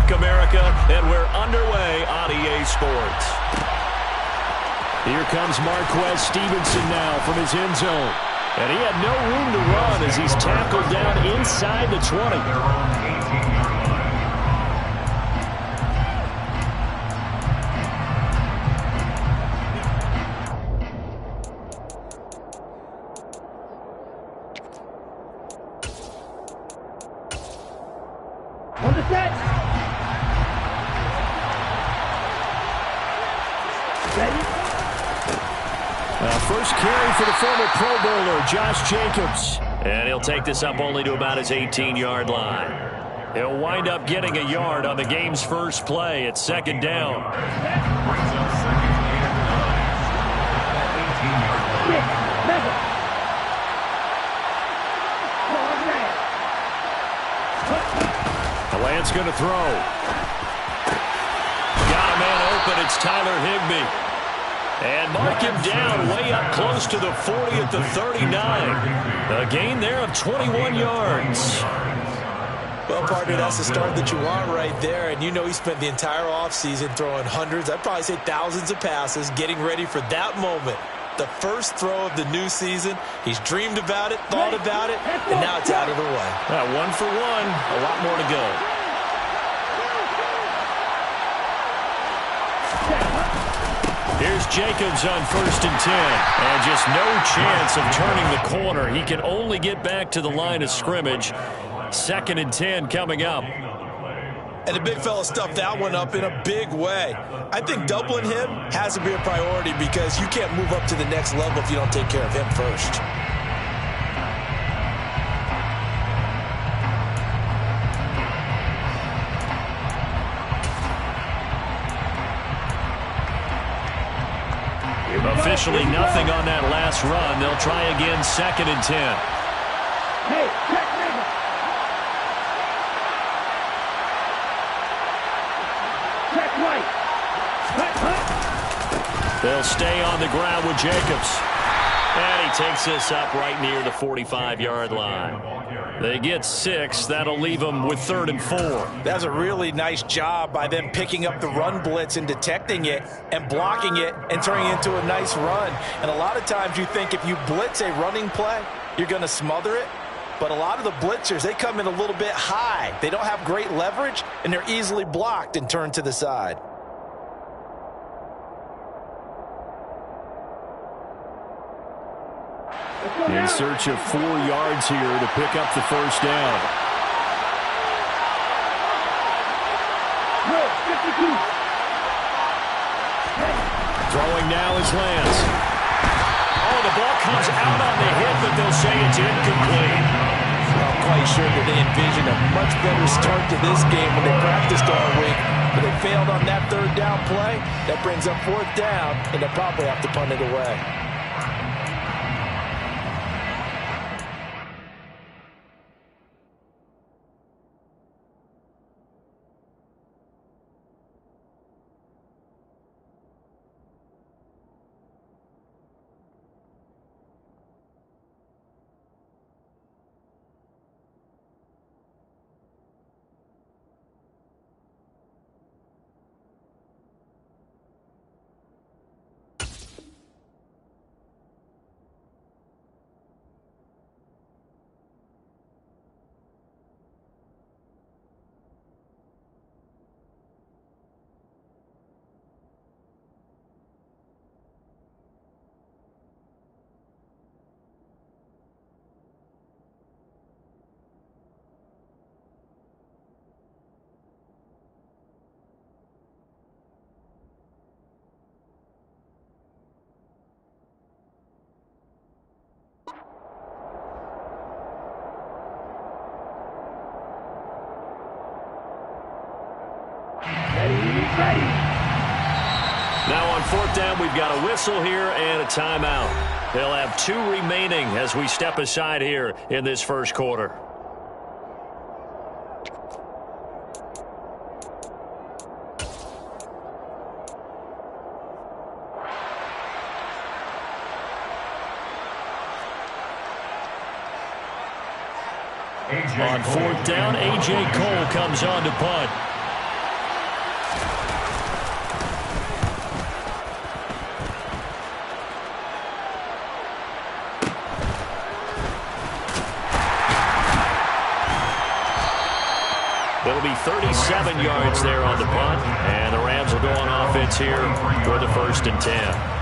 back, America, and we're underway on EA Sports. Here comes Marquez Stevenson now from his end zone. And he had no room to run as he's tackled down inside the 20. On the set. Ready? First carry for the former Pro Bowler, Josh Jacobs. And he'll take this up only to about his 18-yard line. He'll wind up getting a yard on the game's first play at second down. Lance going to throw. Got a man open. It's Tyler Higbee. And mark him down way up close to the 40 at the 39. A gain there of 21 yards. Well, partner, that's the start that you want right there. And you know he spent the entire offseason throwing hundreds, I'd probably say thousands of passes, getting ready for that moment. The first throw of the new season. He's dreamed about it, thought about it, and now it's out of the way. 1 for 1, a lot more to go. Here's Jacobs on 1st and 10. And just no chance of turning the corner. He can only get back to the line of scrimmage. 2nd and 10 coming up. And the big fella stuffed that one up in a big way. I think doubling him has to be a priority because you can't move up to the next level if you don't take care of him first. Officially nothing on that last run. They'll try again 2nd and 10. Hey, check nigga. Check right. They'll stay on the ground with Jacobs. And he takes this up right near the 45-yard line. They get 6. That'll leave them with 3rd and 4. That's a really nice job by them picking up the run blitz and detecting it and blocking it and turning it into a nice run. And a lot of times you think if you blitz a running play, you're going to smother it. But a lot of the blitzers, they come in a little bit high. They don't have great leverage, and they're easily blocked and turned to the side. In search of 4 yards here to pick up the first down. Throwing now is Lance. Oh, the ball comes out on the hit, but they'll say it's incomplete. I'm quite sure that they envisioned a much better start to this game when they practiced all week. But they failed on that 3rd down play. That brings up 4th down, and they'll probably have to punt it away. Now on 4th down, we've got a whistle here and a timeout. They'll have 2 remaining as we step aside here in this first quarter. On 4th down, A.J. Cole comes on to punt. It'll be 37 yards there on the punt, and the Rams will go on offense here for the 1st and 10.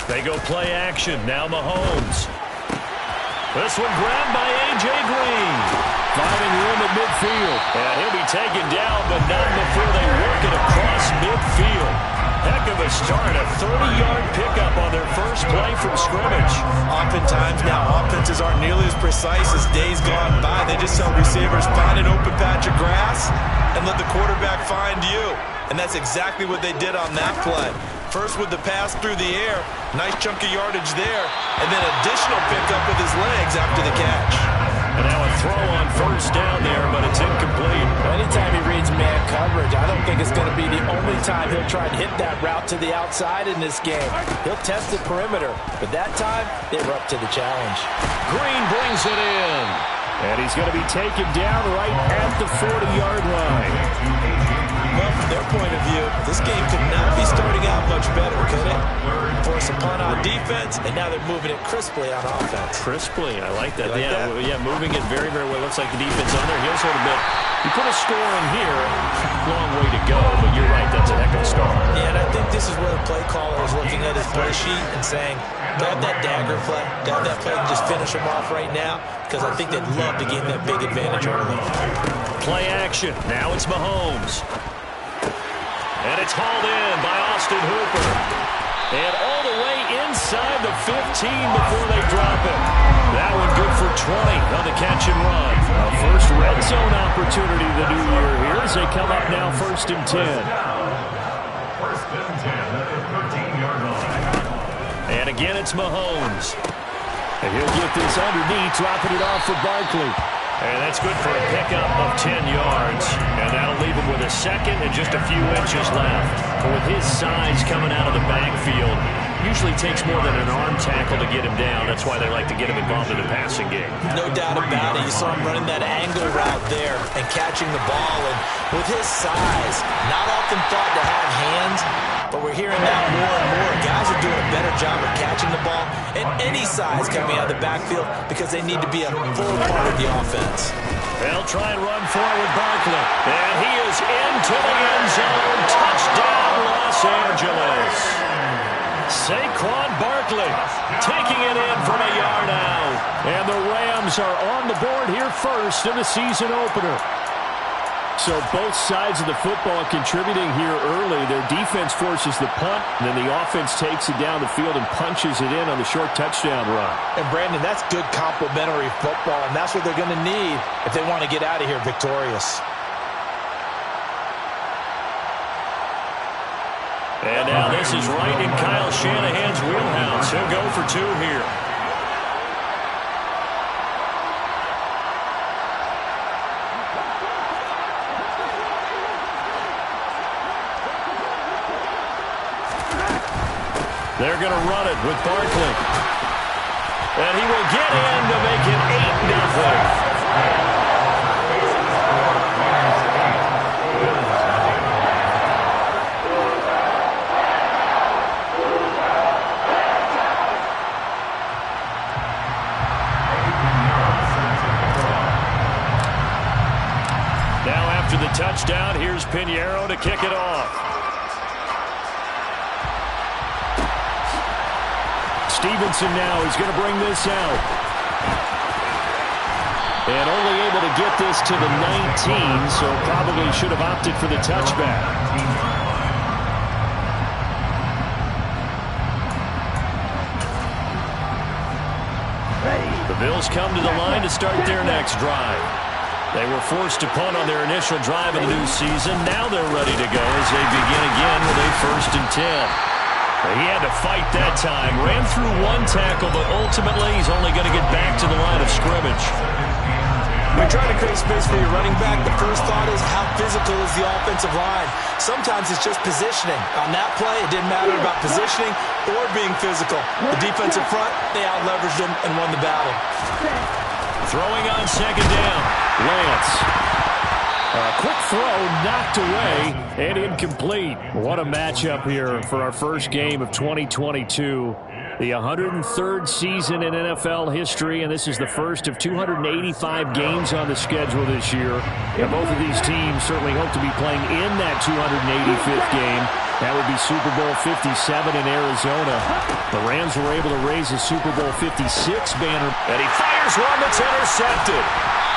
They go play action. Now Mahomes. This one grabbed by A.J. Green. Finding room at midfield. And he'll be taken down, but not before they work it across midfield. Heck of a start. A 30-yard pickup on their first play from scrimmage. Oftentimes now, offenses aren't nearly as precise as days gone by. They just tell receivers, find an open patch of grass and let the quarterback find you. And that's exactly what they did on that play. First with the pass through the air, nice chunk of yardage there, and then additional pickup with his legs after the catch. And now a throw on first down there, but it's incomplete. Anytime he reads man coverage, I don't think it's going to be the only time he'll try to hit that route to the outside in this game. He'll test the perimeter, but that time, they were up to the challenge. Green brings it in. And he's going to be taken down right at the 40-yard line. Well, from their point of view, this game could not be starting out much better, could it? Force a punt on defense, and now they're moving it crisply on offense. Crisply, I like that. Like that? Yeah, moving it very, very well. Looks like the defense on their heels a little bit. You put a score in here, long way to go, but you're right, that's a heck of a start. Yeah, and I think this is where the play caller is looking at his play sheet and saying, grab that dagger play, grab that play and just finish him off right now, because I think they'd love to gain that big advantage early. Play action. Now it's Mahomes. And it's hauled in by Austin Hooper. And all the way inside the 15 before they drop it. That one good for 20 on the catch and run. A first red zone opportunity the new year here as they come up now 1st and 10. And again it's Mahomes. And he'll get this underneath, dropping it off for Barkley. And that's good for a pickup of 10 yards. And that'll leave him with a second and just a few inches left. But with his size coming out of the backfield, usually takes more than an arm tackle to get him down. That's why they like to get him involved in the passing game. No doubt about it. You saw him running that angle route there and catching the ball. And with his size, not often thought to have hands, but we're hearing that more and more. Guys are doing a better job of catching the ball at any size coming out of the backfield because they need to be a full part of the offense. They'll try and run forward with Barkley. And he is into the end zone. Touchdown, Los Angeles. Saquon Barkley taking it in from a yard out. And the Rams are on the board here first in the season opener. So both sides of the football contributing here early. Their defense forces the punt, and then the offense takes it down the field and punches it in on the short touchdown run. And Brandon, that's good complementary football, and that's what they're going to need if they want to get out of here victorious. And now this is right in Kyle Shanahan's wheelhouse. He'll go for 2 here. They're going to run it with Barkley. And he will get in to make it 8-0. Now after the touchdown, here's Pinheiro to kick it off. Stevenson now is going to bring this out. And only able to get this to the 19, so probably should have opted for the touchback. The Bills come to the line to start their next drive. They were forced to punt on their initial drive of the new season. Now they're ready to go as they begin again with a 1st and 10. He had to fight that time. Ran through one tackle, but ultimately he's only going to get back to the line of scrimmage. When you're trying to create space for your running back, the first thought is how physical is the offensive line. Sometimes it's just positioning. On that play, it didn't matter about positioning or being physical. The defensive front, they out-leveraged them and won the battle. Throwing on 2nd down. Lance. A quick throw knocked away and incomplete. What a matchup here for our first game of 2022. The 103rd season in NFL history, and this is the first of 285 games on the schedule this year. And both of these teams certainly hope to be playing in that 285th game. That would be Super Bowl 57 in Arizona. The Rams were able to raise a Super Bowl 56 banner. And he fires one that's intercepted.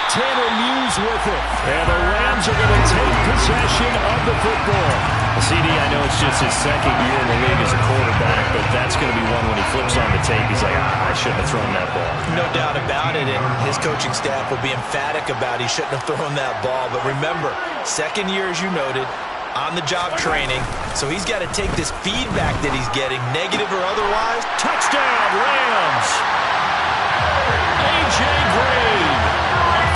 Tanner Muse with it. And the Rams are going to take possession of the football. CD, I know it's just his second year in the league as a quarterback, but that's going to be one when he flips on the tape. He's like, I shouldn't have thrown that ball. No doubt about it, and his coaching staff will be emphatic about he shouldn't have thrown that ball. But remember, second year, as you noted, on-the-job training, so he's got to take this feedback that he's getting, negative or otherwise. Touchdown, Rams! A.J. Green,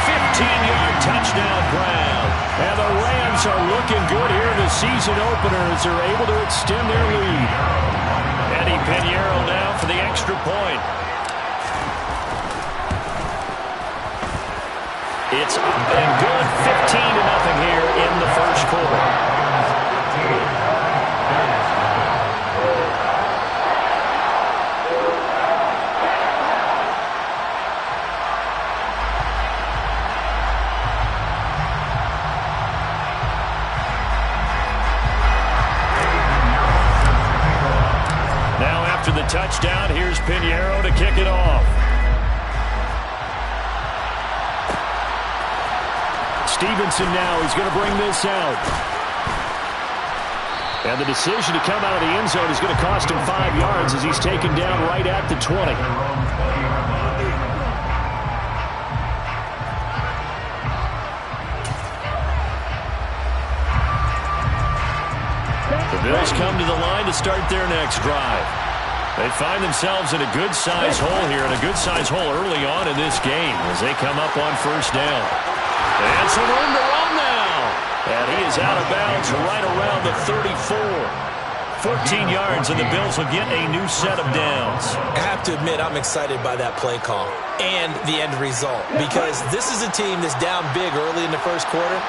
15-yard touchdown ground. And the Rams are looking good here in the season opener as they're able to extend their lead. Eddie Pinheiro now for the extra point. It's up and good, 15-0 here in the first quarter. After the touchdown, here's Pinheiro to kick it off. Stevenson now, he's going to bring this out. And the decision to come out of the end zone is going to cost him 5 yards as he's taken down right at the 20. The Bills come to the line to start their next drive. They find themselves in a good-sized hole here, and a good-sized hole early on in this game as they come up on first down. And some room to run now. And he is out of bounds right around the 34. 14 yards, and the Bills will get a new set of downs. I have to admit, I'm excited by that play call and the end result, because this is a team that's down big early in the first quarter,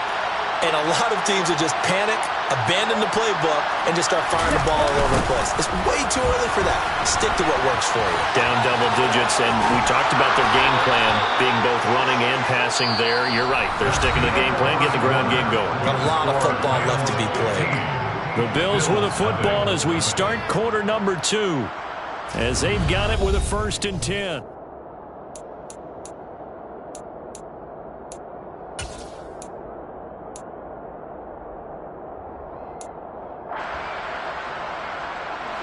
and a lot of teams will just panic, abandon the playbook, and just start firing the ball all over the place. It's way too early for that. Stick to what works for you. Down double digits, and we talked about their game plan being both running and passing there. You're right. They're sticking to the game plan, getting the ground game going. A lot of football left to be played. The Bills with a football as we start quarter number 2, as they've got it with a 1st and 10.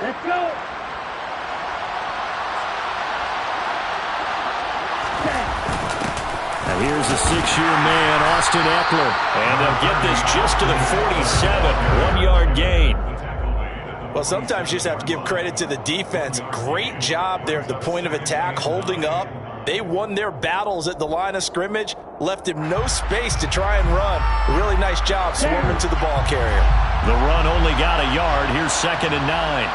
Let's go. And here's the 6-year man, Austin Eckler. And they'll get this just to the 47, 1-yard gain. Well, sometimes you just have to give credit to the defense. Great job there at the point of attack, holding up. They won their battles at the line of scrimmage, left him no space to try and run. Really nice job swarming to the ball carrier. The run only got a yard. Here's 2nd and 9.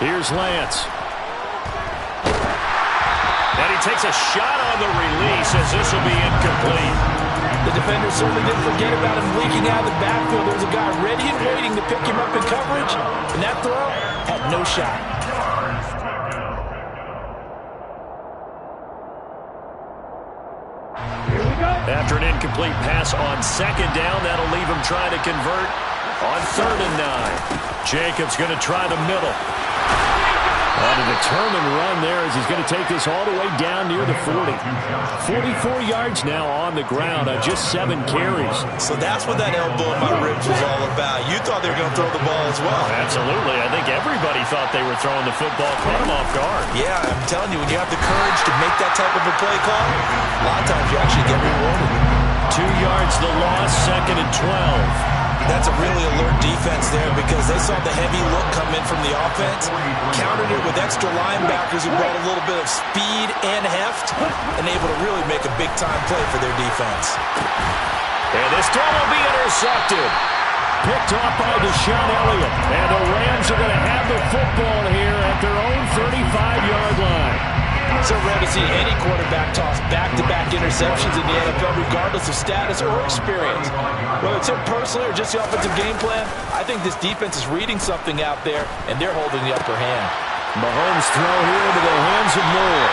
Here's Lance. And he takes a shot on the release as this will be incomplete. The defender certainly didn't forget about him leaking out of the backfield. There was a guy ready and waiting to pick him up in coverage, and that throw had no shot. After an incomplete pass on 2nd down, that'll leave him trying to convert on 3rd and 9. Jacobs going to try the middle. On a determined run there as he's going to take this all the way down near the 40. 44 yards now on the ground on just 7 carries. So that's what that elbow in my ribs was all about. You thought they were going to throw the ball as well. Absolutely. I think everybody thought they were throwing the football, caught him off guard. Yeah, I'm telling you, when you have the courage to make that type of a play call, a lot of times you actually get rewarded. 2 yards the loss, 2nd and 12. That's a really alert defense there because they saw the heavy look come in from the offense, countered it with extra linebackers who brought a little bit of speed and heft, and able to really make a big-time play for their defense. And this throw will be intercepted. Picked off by Deshaun Elliott. And the Rams are going to have the football here at their own 35-yard line. So rare to see any quarterback toss back-to-back interceptions in the NFL, regardless of status or experience. Whether it's him personally or just the offensive game plan, I think this defense is reading something out there, and they're holding the upper hand. Mahomes throw here into the hands of Moore.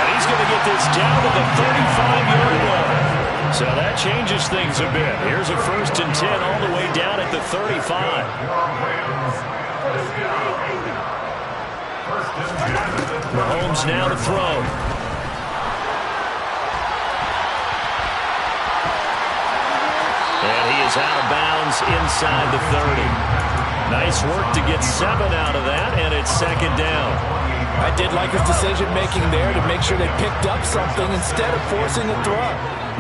And he's going to get this down to the 35-yard line. So that changes things a bit. Here's a 1st and 10 all the way down at the 35. Mahomes now to throw. And he is out of bounds inside the 30. Nice work to get 7 out of that, and it's 2nd down. I did like his decision-making there to make sure they picked up something instead of forcing the throw.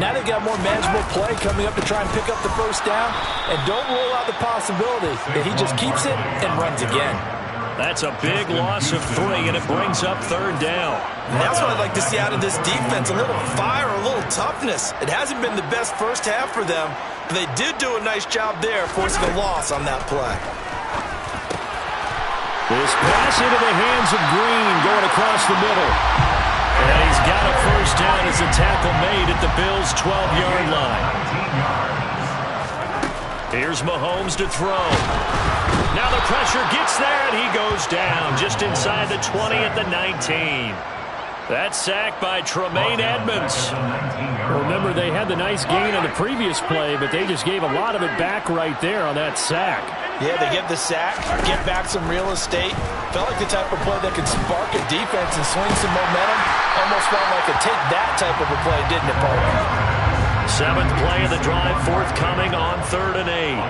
Now they've got more manageable play coming up to try and pick up the 1st down, and don't rule out the possibility that he just keeps it and runs again. That's a big loss of 3, and it brings up 3rd down. And that's what I'd like to see out of this defense, a little fire, a little toughness. It hasn't been the best first half for them, but they did do a nice job there forcing a loss on that play. This pass into the hands of Green going across the middle. And he's got a 1st down as a tackle made at the Bills' 12-yard line. Here's Mahomes to throw. Now the pressure gets there, and he goes down just inside the 20 at the 19. That sack by Tremaine Edmonds. Remember, they had the nice gain on the previous play, but they just gave a lot of it back right there on that sack. Yeah, they get the sack, get back some real estate. Felt like the type of play that could spark a defense and swing some momentum. Almost felt like a take that type of a play, didn't it, Paul? 7th play of the drive, forthcoming on 3rd and 8.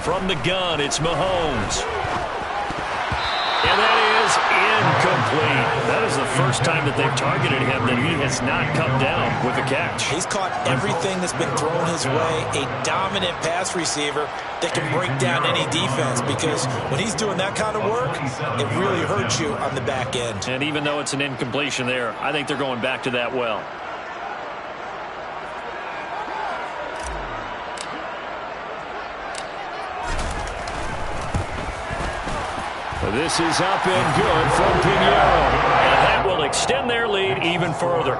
From the gun, it's Mahomes. And that is incomplete. That is the first time that they've targeted him that he has not come down with a catch. He's caught everything that's been thrown his way. A dominant pass receiver that can break down any defense, because when he's doing that kind of work, it really hurts you on the back end. And even though it's an incompletion there, I think they're going back to that well. This is up and good from Pinheiro. And that will extend their lead even further.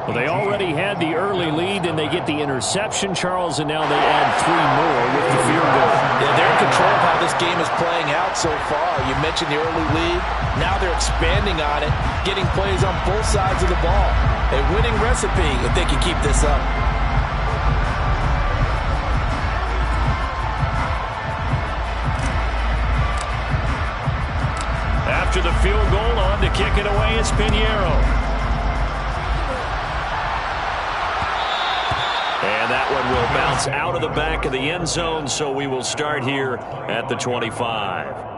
Well, they already had the early lead, and they get the interception, Charles, and now they add 3 more with the field goal. Yeah, they're in control of how this game is playing out so far. You mentioned the early lead. Now they're expanding on it, getting plays on both sides of the ball. A winning recipe if they can keep this up. After the field goal, on to kick it away is Pinheiro. And that one will bounce out of the back of the end zone, so we will start here at the 25.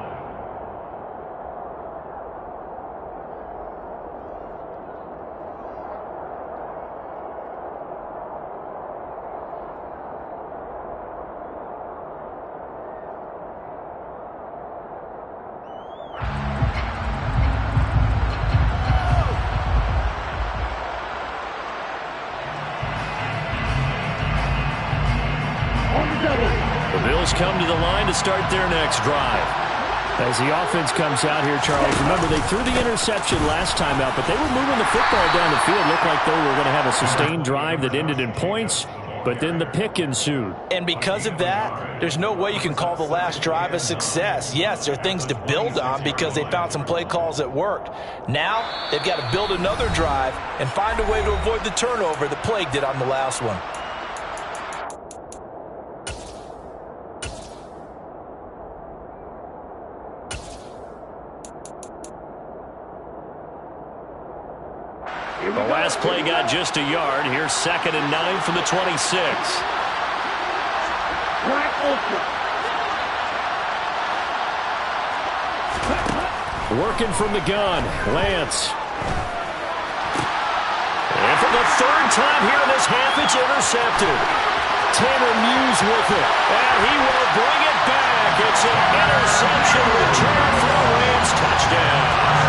Come to the line to start their next drive. As the offense comes out here, Charles, remember they threw the interception last time out, but they were moving the football down the field. Looked like they were going to have a sustained drive that ended in points, but then the pick ensued. And because of that, there's no way you can call the last drive a success. Yes, there are things to build on because they found some play calls that worked. Now, they've got to build another drive and find a way to avoid the turnover that plagued it on the last one. The last play got just a yard. Here's 2nd and 9 from the 26. Working from the gun, Lance. And for the 3rd time here in this half, it's intercepted. Tanner Muse with it. And he will bring it back. It's an interception return for a Rams touchdown.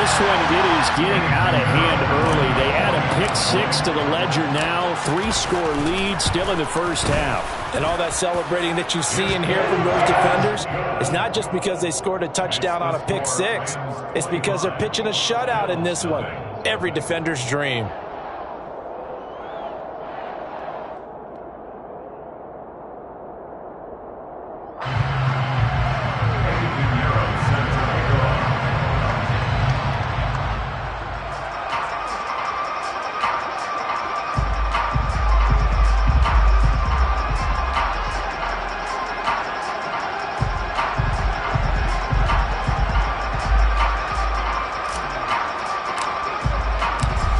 this one, it is getting out of hand early. They add a pick-6 to the ledger now. 3-score lead still in the first half. And all that celebrating that you see and hear from those defenders is not just because they scored a touchdown on a pick-6. It's because they're pitching a shutout in this one. Every defender's dream.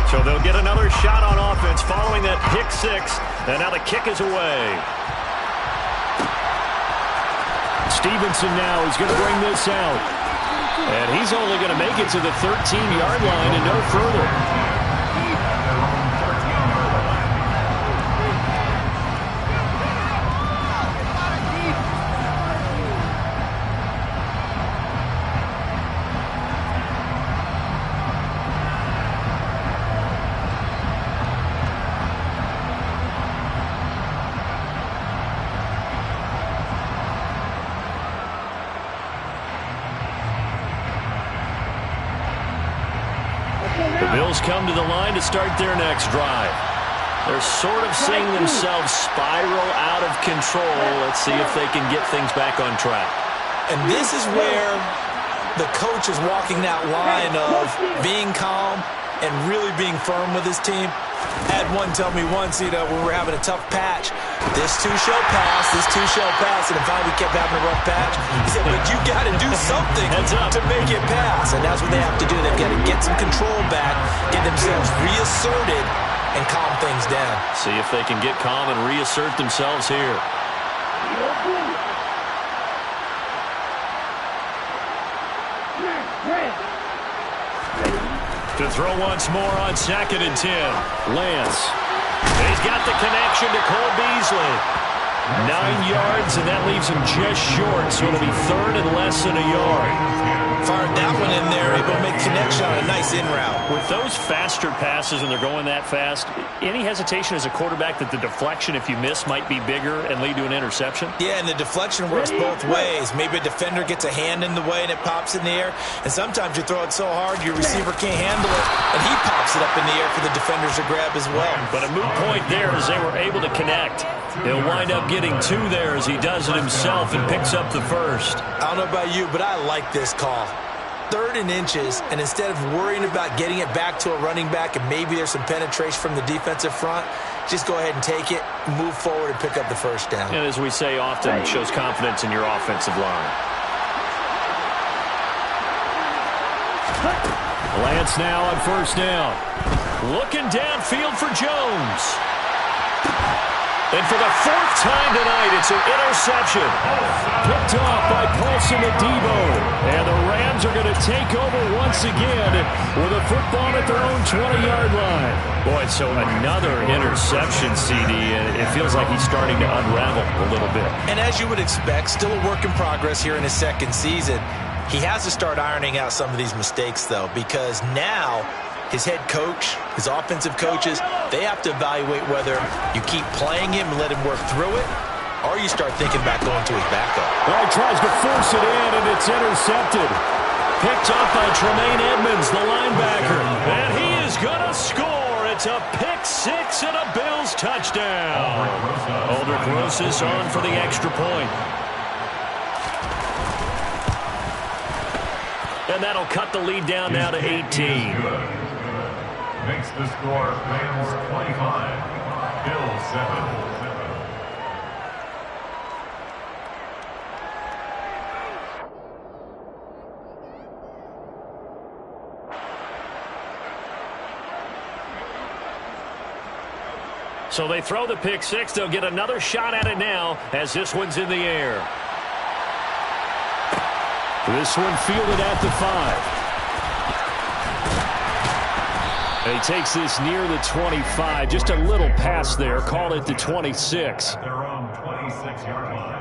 So they'll get another shot on offense following that pick-6, and now the kick is away. Stevenson now is going to bring this out. And he's only going to make it to the 13-yard line and no further. The Bills come to the line to start their next drive. They're sort of seeing themselves spiral out of control. Let's see if they can get things back on track. And this is where the coach is walking that line of being calm and really being firm with his team. I had one tell me once, when we're having a tough patch, this too shall pass, and finally we kept having a rough patch. He said, but you got to do something to make it pass, and that's what they have to do. They've got to get some control back, get themselves reasserted, and calm things down. See if they can get calm and reassert themselves here. To throw once more on 2nd and 10. Lance. He's got the connection to Cole Beasley. 9 yards, and that leaves him just short, so it'll be 3rd and less than a yard. Fired that one in there, able to make connection on a nice in route. With those faster passes and they're going that fast, any hesitation as a quarterback that the deflection, if you miss, might be bigger and lead to an interception? Yeah, and the deflection works both ways. Maybe a defender gets a hand in the way and it pops in the air, and sometimes you throw it so hard your receiver can't handle it, and he pops it up in the air for the defenders to grab as well. But a moot point there as they were able to connect. He'll wind up getting 2 there as he does it himself and picks up the first. I don't know about you, but I like this call. 3rd and inches, and instead of worrying about getting it back to a running back and maybe there's some penetration from the defensive front, just go ahead and take it, move forward, and pick up the first down. And as we say often, shows confidence in your offensive line. Lance now on 1st down. Looking downfield for Jones. And for the 4th time tonight, it's an interception. Picked off by Paulson Adebo. And the Rams are going to take over once again with a football at their own 20-yard line. Boy, so another interception, CD, and it feels like he's starting to unravel a little bit. And as you would expect, still a work in progress here in his 2nd season. He has to start ironing out some of these mistakes, though, because now his head coach, his offensive coaches, they have to evaluate whether you keep playing him and let him work through it, or you start thinking about going to his backup. Well, he tries to force it in, and it's intercepted. Picked off by Tremaine Edmonds, the linebacker. And he is going to score. It's a pick-6 and a Bills touchdown. Aldrich Rosas on for the extra point. And that'll cut the lead down now to 18. Makes the score Rams 25, Bills 7. So they throw the pick-6. They'll get another shot at it now as this one's in the air. This one fielded at the 5. He takes this near the 25. Just a little pass there. Call it the 26. Their own 26-yard line.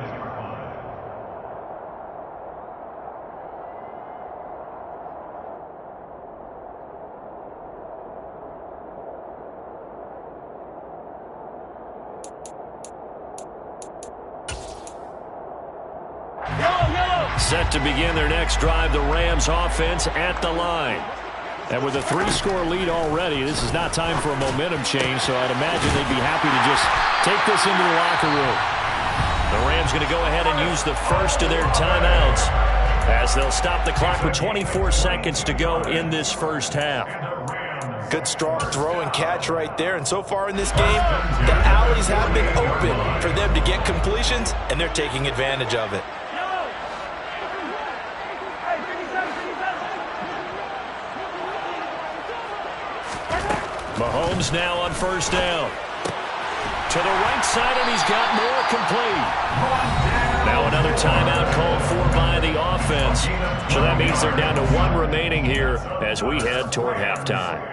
Set to begin their next drive, the Rams offense at the line. And with a 3-score lead already, this is not time for a momentum change, so I'd imagine they'd be happy to just take this into the locker room. The Rams going to go ahead and use the first of their timeouts as they'll stop the clock with 24 seconds to go in this first half. Good strong throw and catch right there. And so far in this game, the alleys have been open for them to get completions, and they're taking advantage of it. Mahomes now on first down. To the right side, and he's got more complete. Now another timeout called for by the offense. So that means they're down to 1 remaining here as we head toward halftime.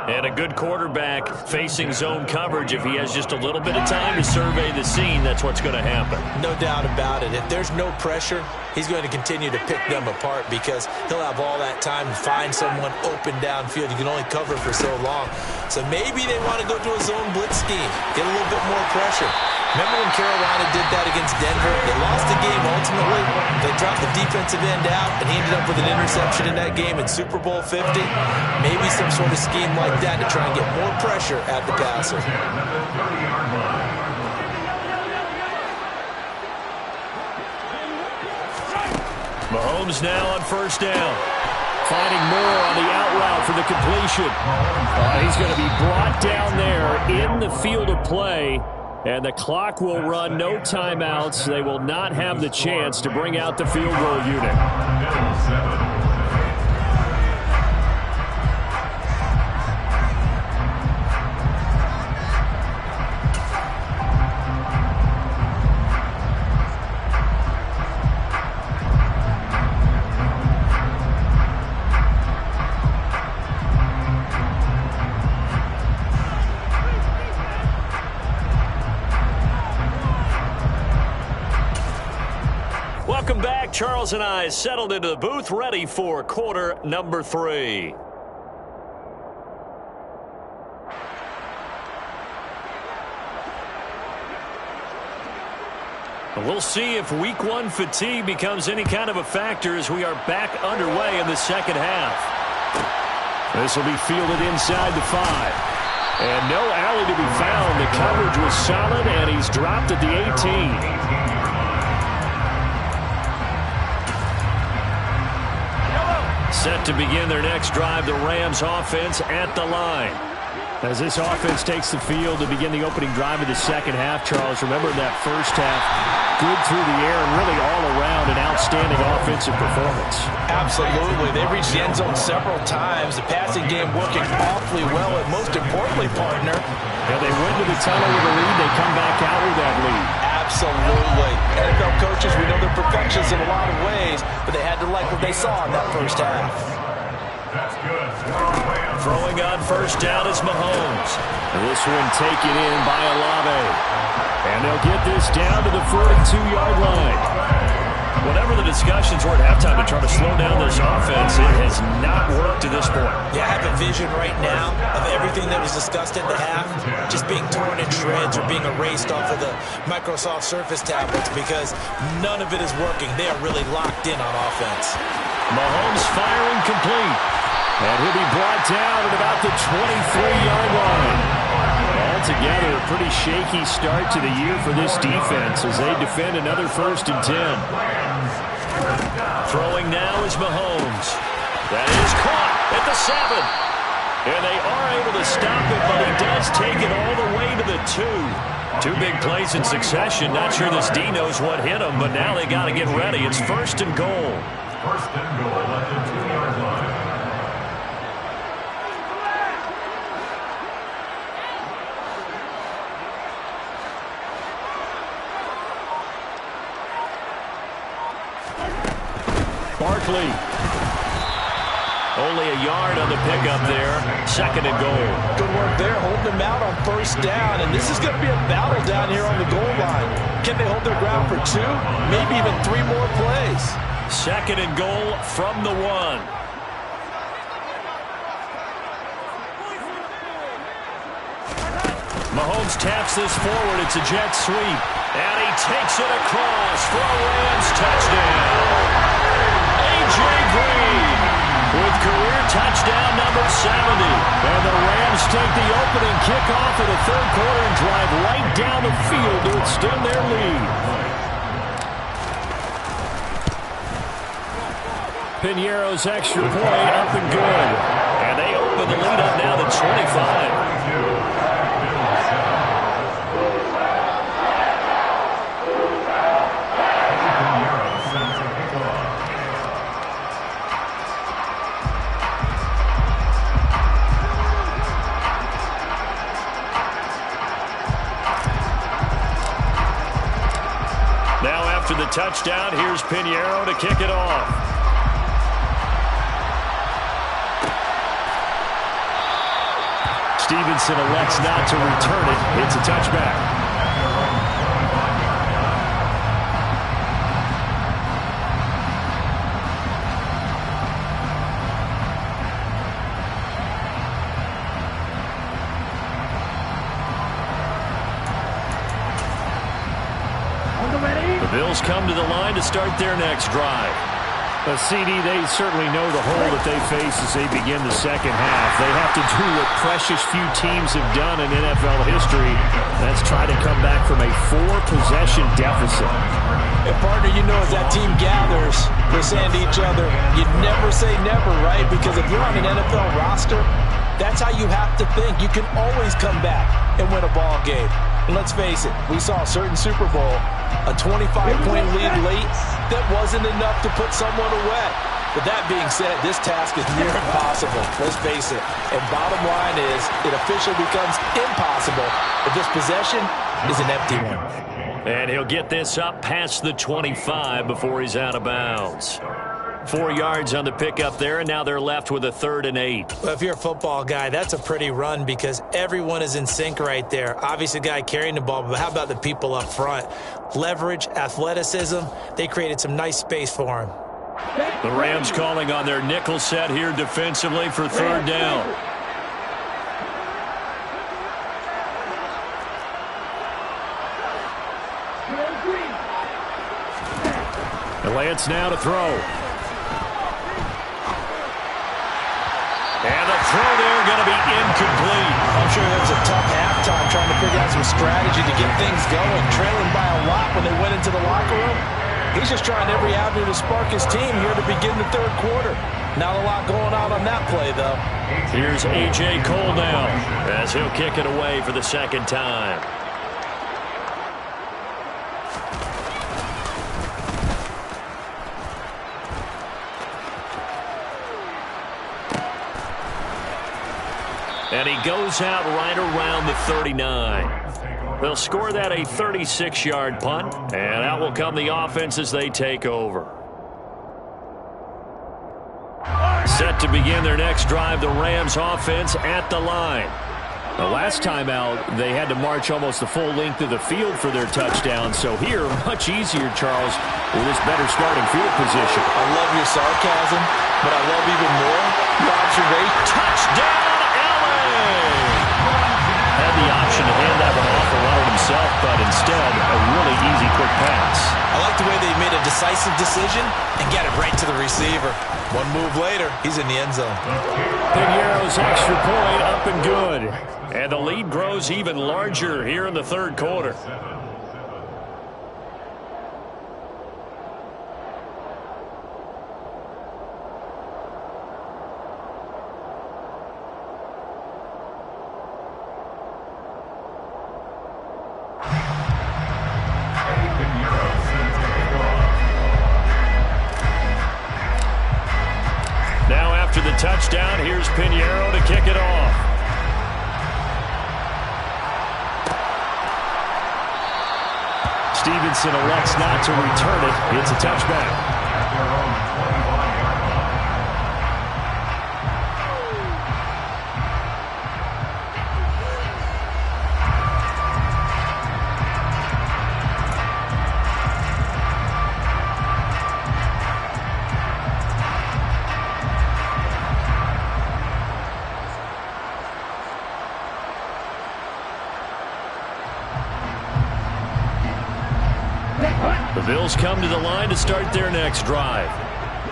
And a good quarterback facing zone coverage. If he has just a little bit of time to survey the scene, that's what's going to happen. No doubt about it. If there's no pressure, he's going to continue to pick them apart because he'll have all that time to find someone open downfield. You can only cover for so long. So maybe they want to go to a zone blitz scheme, get a little bit more pressure. Remember when Carolina did that against Denver? They lost the game ultimately. They dropped the defensive end out, and he ended up with an interception in that game in Super Bowl 50. Maybe some sort of scheme like that to try and get more pressure at the passer. Mahomes now on first down. Finding more on the out route for the completion. He's going to be brought down there in the field of play. And the clock will run, no timeouts. They will not have the chance to bring out the field goal unit. Welcome back. Charles and I settled into the booth, ready for quarter number 3. We'll see if week 1 fatigue becomes any kind of a factor as we are back underway in the second half. This will be fielded inside the 5. And no alley to be found. The coverage was solid, and he's dropped at the 18. Set to begin their next drive, the Rams offense at the line. As this offense takes the field to begin the opening drive of the second half, Charles, remember that first half, good through the air and really all around an outstanding offensive performance. Absolutely. They reached the end zone several times. The passing game working awfully well, and most importantly, partner, they went to the tunnel with a lead. They come back out with that lead. Absolutely. NFL coaches, we know they're perfectionists in a lot of ways, but they had to like what they saw in that first half. That's good. Throwing on first down is Mahomes. This one taken in by Olave. And they'll get this down to the 42-yard line. Whatever the discussions were at halftime to try to slow down this offense, it has not worked to this point. Yeah, I have a vision right now of everything that was discussed at the half just being torn in shreds or being erased off of the Microsoft Surface tablets because none of it is working. They are really locked in on offense. Mahomes firing complete. And he'll be brought down at about the 23-yard line. Altogether, a pretty shaky start to the year for this defense as they defend another 1st and 10. Throwing now is Mahomes. That is caught at the 7. And they are able to stop it, but he does take it all the way to the 2. 2 big plays in succession. Not sure this D knows what hit him, but now they got to get ready. It's 1st and goal. 1st and goal at the 2-yard line. Barkley. Only a yard on the pickup there. 2nd and goal. Good work there, holding them out on first down. And this is going to be a battle down here on the goal line. Can they hold their ground for 2? Maybe even 3 more plays. 2nd and goal from the 1. Mahomes taps this forward. It's a jet sweep. And he takes it across for a Rams touchdown. A.J. Green with career touchdown number 70. And the Rams take the opening kickoff of the third quarter and drive right down the field to extend their lead. Piñeiro's extra point up and good. And they open the lead up now to 25. Now after the touchdown, here's Piñeiro to kick it off. Stevenson elects not to return it. It's a touchback. The Bills come to the line to start their next drive. CD, they certainly know the hole that they face as they begin the second half. They have to do what precious few teams have done in NFL history. That's try to come back from a 4-possession deficit. And partner, you know, as that team gathers, they're saying to each other, you never say never, right? Because if you're on an NFL roster, that's how you have to think. You can always come back and win a ball game. And let's face it, we saw a certain Super Bowl, a 25-point lead late, that wasn't enough to put someone away. But that being said, this task is near impossible. Let's face it. And bottom line is, it officially becomes impossible if this possession is an empty one. And he'll get this up past the 25 before he's out of bounds. 4 yards on the pickup there, and now they're left with a 3rd and 8. Well, if you're a football guy, that's a pretty run because everyone is in sync right there. Obviously, the guy carrying the ball, but how about the people up front? Leverage, athleticism, they created some nice space for him. The Rams calling on their nickel set here defensively for 3rd down. Lance now to throw. And the throw there going to be incomplete. I'm sure that's a tough halftime trying to figure out some strategy to get things going. Trailing by a lot when they went into the locker room. He's just trying every avenue to spark his team here to begin the third quarter. Not a lot going on that play, though. Here's A.J. Cole now as he'll kick it away for the second time. And he goes out right around the 39. They'll score that a 36-yard punt, and out will come the offense as they take over. Set to begin their next drive, the Rams offense at the line. The last time out, they had to march almost the full length of the field for their touchdown. So here, much easier, Charles, with this better starting field position. I love your sarcasm, but I love even more the observation. Touchdown! Had the option to hand that one off or run it himself, but instead, a really easy, quick pass. I like the way they made a decisive decision and get it right to the receiver. One move later, he's in the end zone. Piñeiro's extra point up and good. And the lead grows even larger here in the third quarter. Touchdown. Here's Piñeiro to kick it off. Stevenson elects not to return it. It's a touchback. Bills come to the line to start their next drive.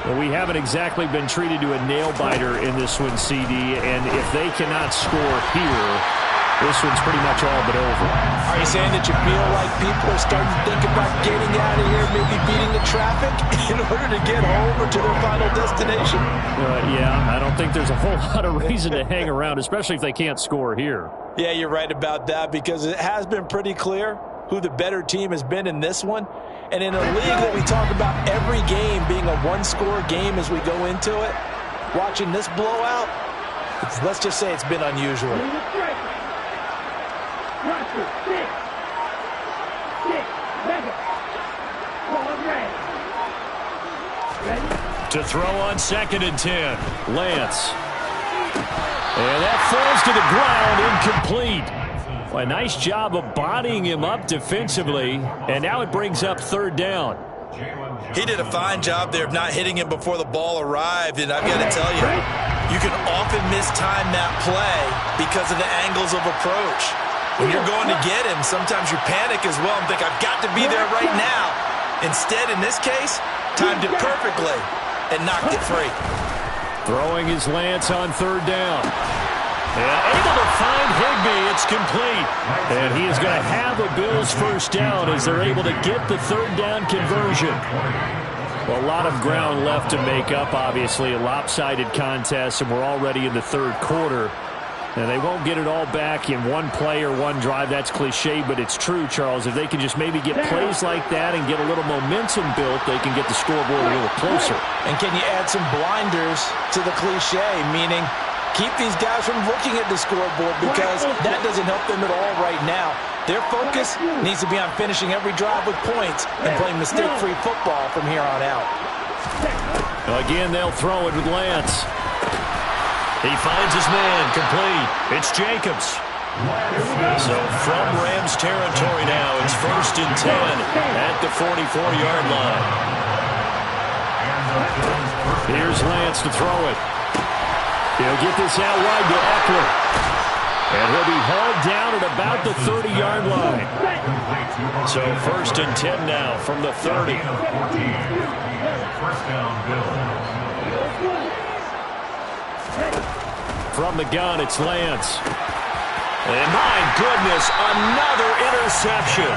Well, we haven't exactly been treated to a nail-biter in this one, CD, and if they cannot score here, this one's pretty much all but over. Are you saying that you feel like people are starting to think about getting out of here, maybe beating the traffic in order to get home or to their final destination? Yeah, I don't think there's a whole lot of reason to hang around, especially if they can't score here. Yeah, you're right about that, because it has been pretty clear who the better team has been in this one. And in a league that we talk about every game being a one-score game as we go into it, watching this blowout, let's just say it's been unusual. To throw on 2nd and 10, Lance. And that falls to the ground, incomplete. Well, a nice job of bodying him up defensively, and now it brings up 3rd down. He did a fine job there of not hitting him before the ball arrived, and I've got to tell you, you can often mistime that play because of the angles of approach. When you're going to get him, sometimes you panic as well and think, I've got to be there right now. Instead, in this case, timed it perfectly and knocked it free. Throwing his Lance on 3rd down. And able to find Higbee. It's complete. And he is going to have a Bills 1st down as they're able to get the 3rd down conversion. Well, a lot of ground left to make up, obviously. A lopsided contest, and we're already in the 3rd quarter. And they won't get it all back in one play or one drive. That's cliche, but it's true, Charles. If they can just maybe get plays like that and get a little momentum built, they can get the scoreboard a little closer. And can you add some blinders to the cliche, meaning keep these guys from looking at the scoreboard, because that doesn't help them at all right now. Their focus needs to be on finishing every drive with points and playing mistake-free football from here on out. Again, they'll throw it with Lance. He finds his man, complete. It's Jacobs. So from Rams territory now, it's 1st and 10 at the 44-yard line. Here's Lance to throw it. He'll get this out wide to Eckler. And he'll be hauled down at about the 30-yard line. So 1st and 10 now from the 30. 1st down, Bills. From the gun, it's Lance. And my goodness, another interception.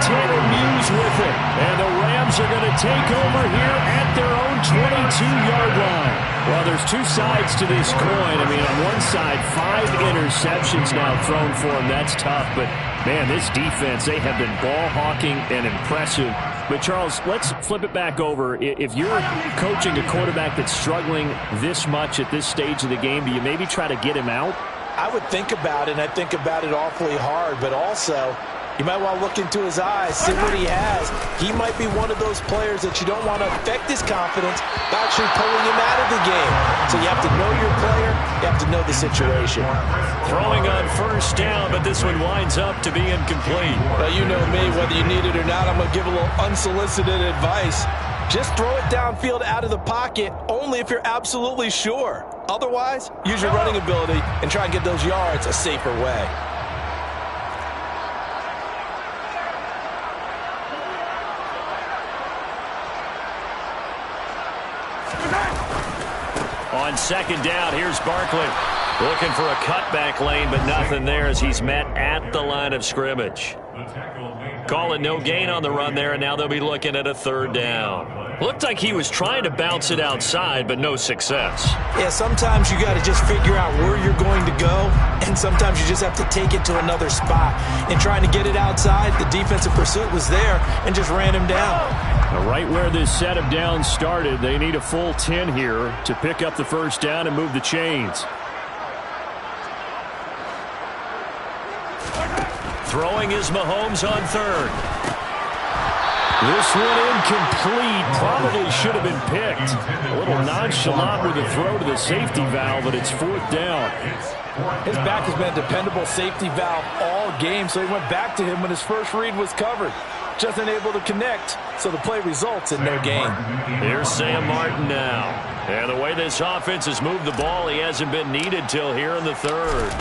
Tanner Muse with it. And the Rams are going to take over here at their own 22-yard line. Well, there's two sides to this coin. I mean, on one side, 5 interceptions now thrown for him. That's tough. But, man, this defense, they have been ball hawking and impressive. But, Charles, let's flip it back over. If you're coaching a quarterback that's struggling this much at this stage of the game, do you maybe try to get him out? I would think about it, and I think about it awfully hard. But also, you might want to look into his eyes, see what he has. He might be one of those players that you don't want to affect his confidence by actually pulling him out of the game. So you have to know your player. You have to know the situation. Throwing on 1st down, but this one winds up to be incomplete. Well, you know me, whether you need it or not, I'm going to give a little unsolicited advice. Just throw it downfield out of the pocket only if you're absolutely sure. Otherwise, use your running ability and try and get those yards a safer way. On 2nd down, here's Barkley. Looking for a cutback lane, but nothing there as he's met at the line of scrimmage. Call it no gain on the run there, and now they'll be looking at a 3rd down. Looked like he was trying to bounce it outside, but no success. Yeah, sometimes you got to just figure out where you're going to go, and sometimes you just have to take it to another spot. In trying to get it outside, the defensive pursuit was there and just ran him down. Right where this set of downs started, they need a full 10 here to pick up the 1st down and move the chains. Throwing is Mahomes on 3rd. This one incomplete. Probably should have been picked. A little nonchalant with a throw to the safety valve, but it's 4th down. His back has been a dependable safety valve all game, so he went back to him when his first read was covered. Just unable to connect, so the play results in no gain. Here's Sam Martin now. And the way this offense has moved the ball, he hasn't been needed till here in the 3rd.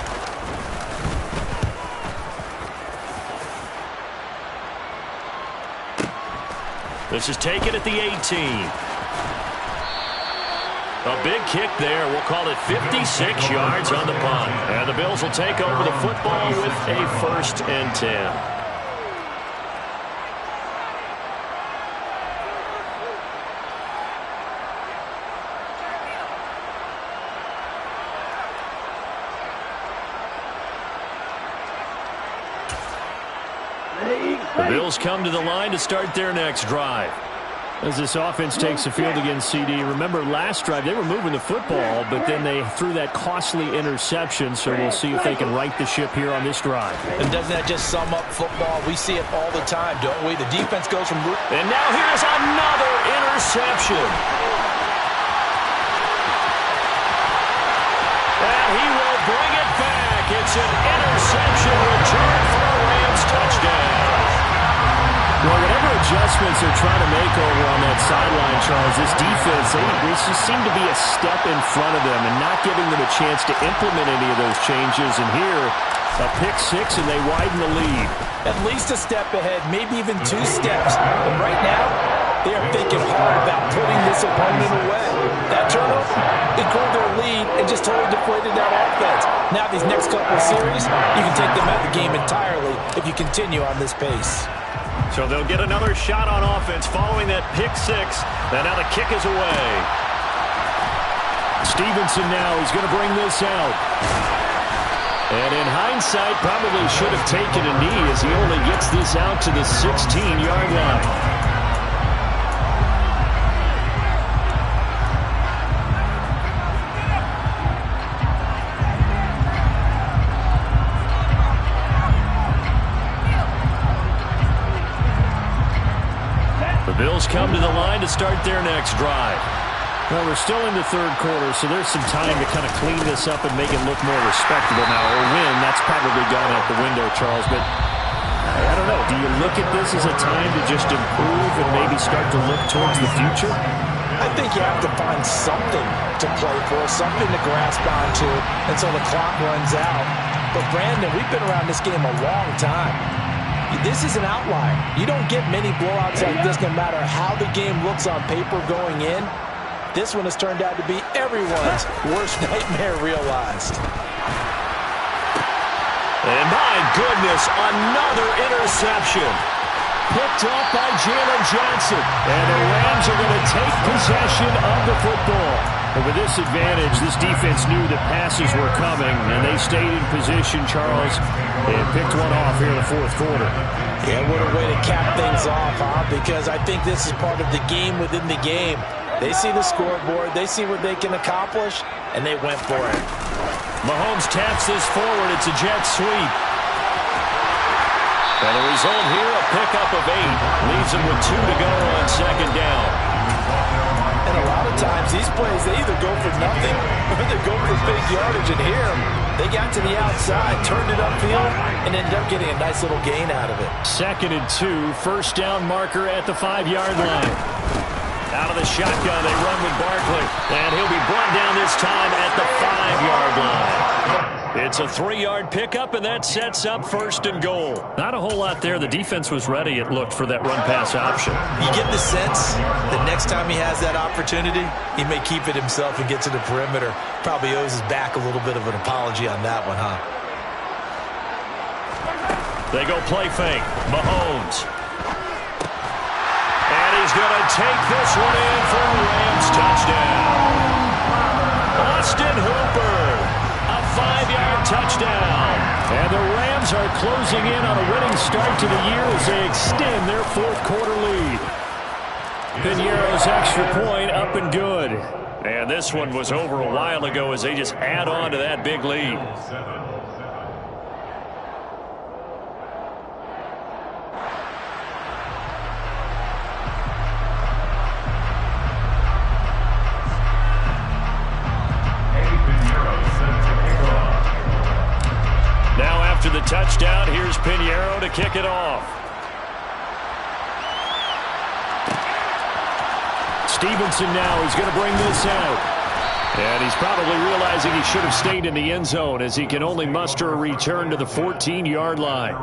This is taken at the 18. A big kick there. We'll call it 56 yards on the punt. And the Bills will take over the football with a 1st and 10. The Bills come to the line to start their next drive. As this offense takes the field against CD, remember last drive they were moving the football, but then they threw that costly interception, so we'll see if they can right the ship here on this drive. And doesn't that just sum up football? We see it all the time, don't we? The defense goes from... And now here's another interception. And he will bring it back. It's an interception return for a Rams touchdown. Well, whatever adjustments they're trying to make over on that sideline, Charles, this defense, they just seem to be a step in front of them and not giving them a chance to implement any of those changes. And here, a pick 6, and they widen the lead. At least a step ahead, maybe even 2 steps. But right now, they are thinking hard about putting this opponent away. That turnover, it grew their lead and just totally deflated that offense. Now these next couple of series, you can take them out of the game entirely if you continue on this pace. So they'll get another shot on offense following that pick 6. And now the kick is away. Stevenson now is going to bring this out. And in hindsight, probably should have taken a knee as he only gets this out to the 16-yard line. Bills come to the line to start their next drive. Well, we're still in the third quarter, so there's some time to kind of clean this up and make it look more respectable now. Or win, that's probably gone out the window, Charles. But I don't know. Do you look at this as a time to just improve and maybe start to look towards the future? I think you have to find something to play for, something to grasp onto until the clock runs out. But, Brandon, we've been around this game a long time. This is an outlier. You don't get many blowouts like this no matter how the game looks on paper going in. This one has turned out to be everyone's worst nightmare realized. And my goodness, another interception. Picked off by Jalen Johnson. And the Rams are going to take possession of the football. And with this advantage, this defense knew that passes were coming, and they stayed in position, Charles, and picked one off here in the fourth quarter. Yeah, what a way to cap things off, huh? Because I think this is part of the game within the game. They see the scoreboard, they see what they can accomplish, and they went for it. Mahomes taps this forward. It's a jet sweep. And the result here, a pickup of 8. Leaves him with 2 to go on second down. And a lot of times, these plays, they either go for nothing or they go for big yardage. And here, they got to the outside, turned it upfield, and ended up getting a nice little gain out of it. 2nd and 2, first down marker at the 5-yard line. Out of the shotgun, they run with Barkley. And he'll be brought down this time at the 5-yard line. It's a 3-yard pickup, and that sets up 1st and goal. Not a whole lot there. The defense was ready, it looked, for that run-pass option. You get the sense that next time he has that opportunity, he may keep it himself and get to the perimeter. Probably owes his back a little bit of an apology on that one, huh? They go play fake. Mahomes. And he's going to take this one in for a Rams touchdown. Austin Hooper. 5-yard touchdown. And the Rams are closing in on a winning start to the year as they extend their fourth quarter lead. Piñeiro's extra point up and good. And this one was over a while ago as they just add on to that big lead. After the touchdown, here's Piñeiro to kick it off. Stevenson now is going to bring this out. And he's probably realizing he should have stayed in the end zone as he can only muster a return to the 14-yard line.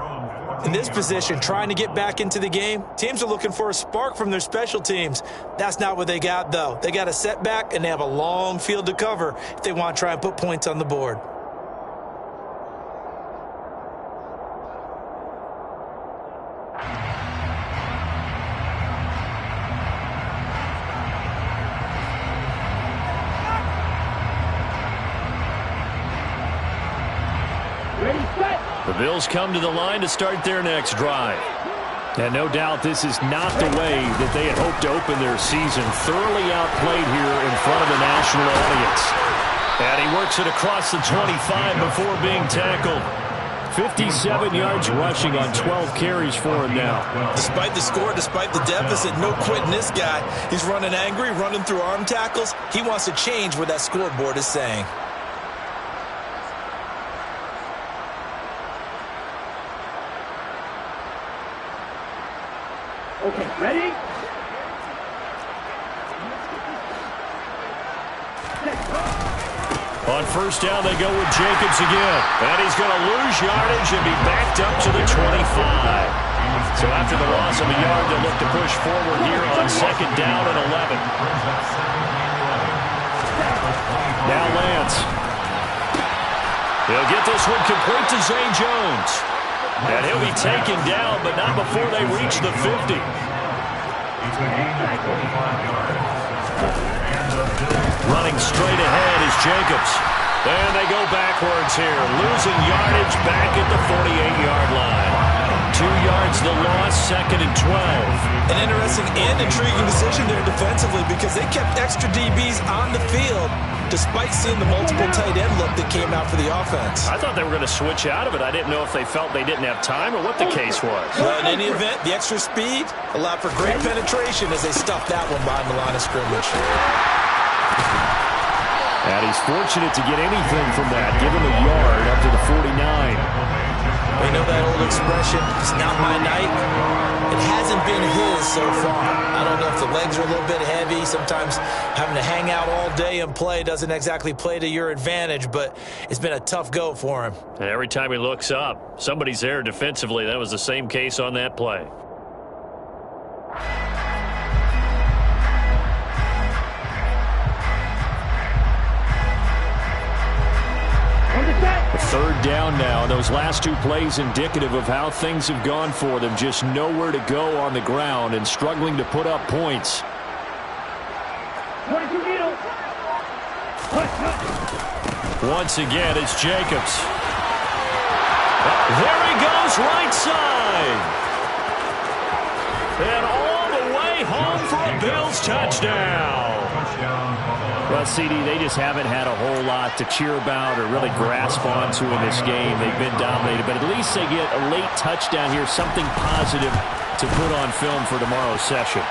In this position, trying to get back into the game, teams are looking for a spark from their special teams. That's not what they got, though. They got a setback, and they have a long field to cover if they want to try and put points on the board. The Bills come to the line to start their next drive. And no doubt this is not the way that they had hoped to open their season. Thoroughly outplayed here in front of the national audience. And he works it across the 25 before being tackled. 57 yards rushing on 12 carries for him now. Despite the score, despite the deficit, no quitting this guy. He's running angry, running through arm tackles. He wants to change what that scoreboard is saying. Okay, ready? On first down, they go with Jacobs again. And he's going to lose yardage and be backed up to the 25. So after the loss of a yard, they'll look to push forward here on second down and 11. Now Lance. He'll get this one complete to Zay Jones. And he'll be taken down, but not before they reach the 50. Running straight ahead is Jacobs. And they go backwards here, losing yardage back at the 48-yard line. 2 yards the loss, second and 12. An interesting and intriguing decision there defensively because they kept extra DBs on the field despite seeing the multiple tight end look that came out for the offense. I thought they were going to switch out of it. I didn't know if they felt they didn't have time or what the case was. Well, in any event, the extra speed allowed for great penetration as they stuffed that one behind the line of scrimmage. And he's fortunate to get anything from that. Give him a yard up to the 49. We know that old expression, it's not my night. It hasn't been his so far. I don't know if the legs are a little bit heavy. Sometimes having to hang out all day and play doesn't exactly play to your advantage, but it's been a tough go for him. And every time he looks up, somebody's there defensively. That was the same case on that play. Third down now. Those last two plays indicative of how things have gone for them. Just nowhere to go on the ground and struggling to put up points. 22 needle. Once again, it's Jacobs. There he goes, right side. And all the way home for a Bills touchdown. Well, CD, they just haven't had a whole lot to cheer about or really grasp onto in this game. They've been dominated, but at least they get a late touchdown here, something positive to put on film for tomorrow's session.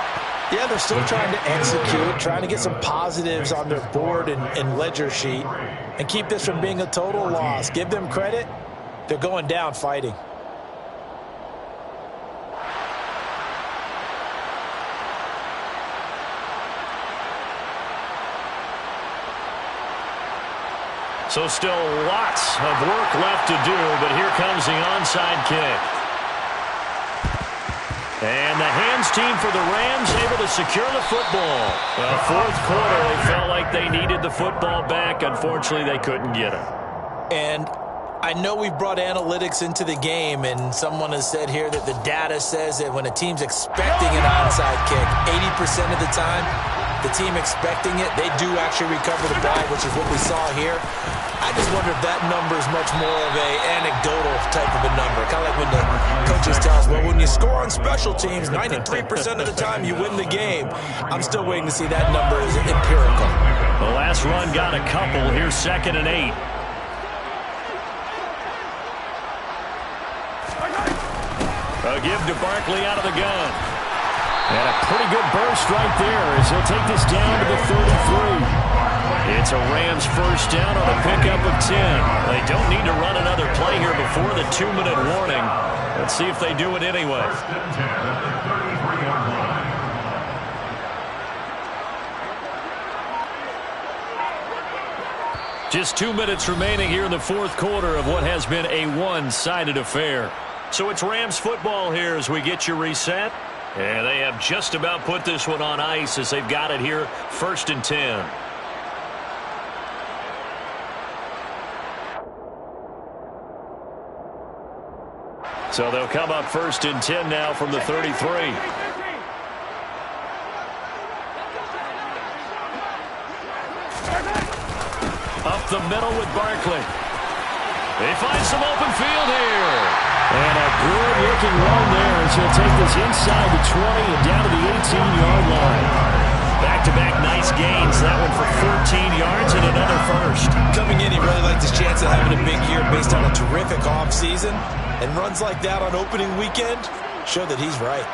Yeah, they're still trying to execute, trying to get some positives on their board and ledger sheet and keep this from being a total loss. Give them credit. They're going down fighting. So still lots of work left to do, but here comes the onside kick. And the hands team for the Rams able to secure the football. Well, fourth quarter, they felt like they needed the football back. Unfortunately, they couldn't get it. And I know we've brought analytics into the game, and someone has said here that the data says that when a team's expecting an onside kick, 80% of the time, the team expecting it, they do actually recover the ball, which is what we saw here. I just wonder if that number is much more of an anecdotal type of a number. Kind of like when the coaches tell us, well, when you score on special teams, 93% of the time you win the game. I'm still waiting to see that number is empirical. The last run got a couple. Here's second and 8. A give to Barkley out of the gun. And a pretty good burst right there as he'll take this down to the 33. It's a Rams first down on a pickup of 10. They don't need to run another play here before the 2-minute warning. Let's see if they do it anyway. Just 2 minutes remaining here in the fourth quarter of what has been a one-sided affair. So it's Rams football here as we get you reset. And they have just about put this one on ice as they've got it here, 1st and 10. So they'll come up 1st and 10 now from the 33. Up the middle with Barkley. They find some open field here. And a good-looking run there as he'll take this inside the 20 and down to the 18-yard line. Back-to-back nice gains. That one for 14 yards and another first. Coming in, he really liked his chance of having a big year based on a terrific offseason. And runs like that on opening weekend show that he's right.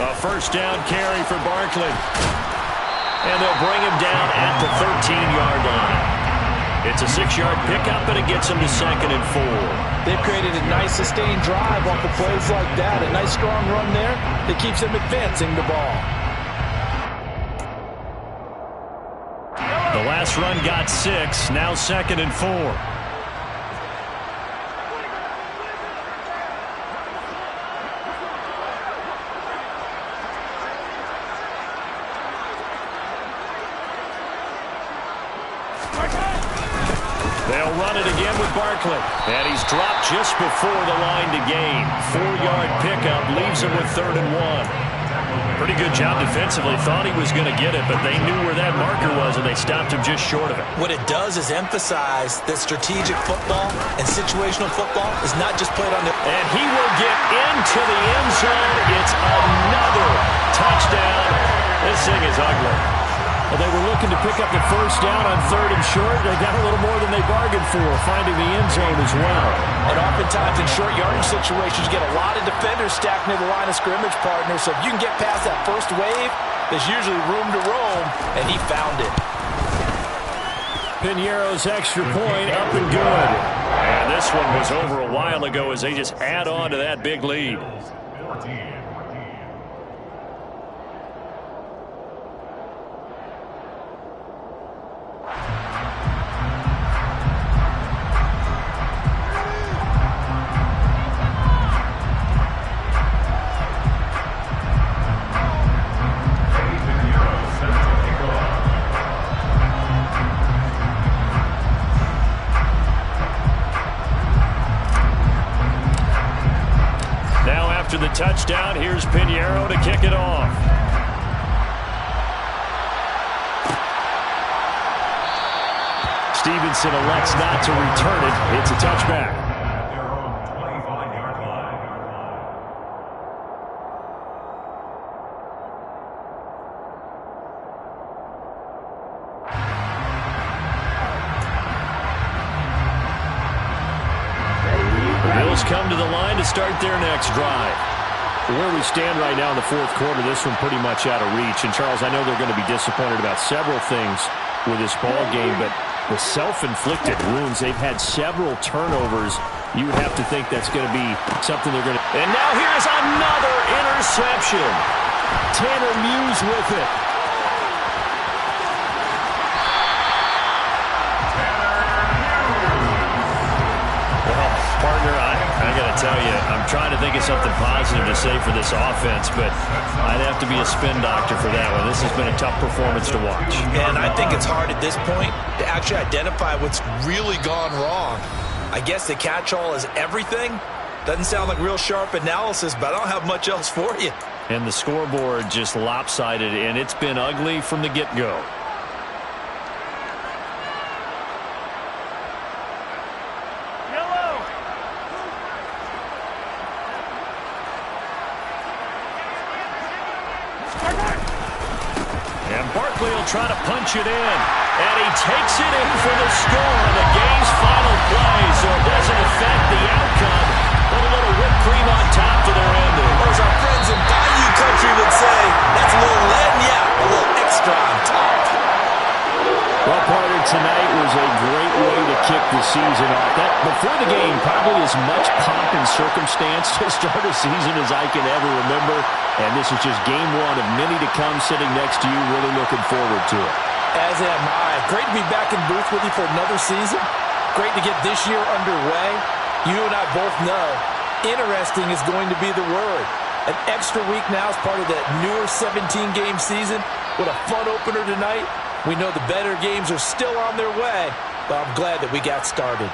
A first down carry for Barkley. And they'll bring him down at the 13-yard line. It's a 6-yard pickup, and it gets him to 2nd and 4. They've created a nice sustained drive off of plays like that. A nice strong run there that keeps them advancing the ball. The last run got 6, now 2nd and 4. They'll run it again with Barkley. And he's dropped just before the line to gain. 4-yard pickup leaves him with 3rd and 1. Pretty good job defensively. Thought he was going to get it, but they knew where that marker was, and they stopped him just short of it. What it does is emphasize that strategic football and situational football is not just played on the... And he will get into the end zone. It's another touchdown. This thing is ugly. Well, they were looking to pick up the first down on 3rd and short. They got a little more than they bargained for, finding the end zone as well. And oftentimes in short yardage situations, you get a lot of defenders stacked near the line of scrimmage, partner. So if you can get past that first wave, there's usually room to roam, and he found it. Piñeiro's extra point up and good. And this one was over a while ago as they just add on to that big lead. After the touchdown, here's Piñeiro to kick it off. Stevenson elects not to return it. It's a touchback. Come to the line to start their next drive. Where we stand right now in the 4th quarter, this one pretty much out of reach. And, Charles, I know they're going to be disappointed about several things with this ball game, but the self-inflicted wounds, they've had several turnovers. You would have to think that's going to be something they're going to... And now here's another interception. Tanner Muse with it. Partner, I got to tell you, I'm trying to think of something positive to say for this offense, but I'd have to be a spin doctor for that one. This has been a tough performance to watch. And I think it's hard at this point to actually identify what's really gone wrong. I guess the catch-all is everything. Doesn't sound like real sharp analysis, but I don't have much else for you. And the scoreboard just lopsided, and it's been ugly from the get-go. Try to punch it in, and he takes it in for the score on the game's final play, so it doesn't affect the outcome, but a little whipped cream on top to their ending. Or as our friends in Bayou Country would say, that's a little lagniappe, a little extra on top. Well, partner, tonight was a great way to kick the season off. That, before the game, probably as much pomp and circumstance to start a season as I can ever remember. And this is just game one of many to come sitting next to you, really looking forward to it. As am I. Great to be back in booth with you for another season. Great to get this year underway. You and I both know interesting is going to be the word. An extra week now as part of that newer 17-game season. What a fun opener tonight. We know the better games are still on their way, but I'm glad that we got started.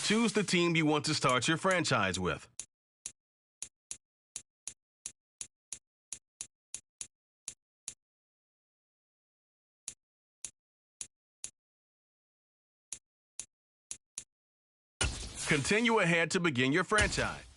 Choose the team you want to start your franchise with. Continue ahead to begin your franchise.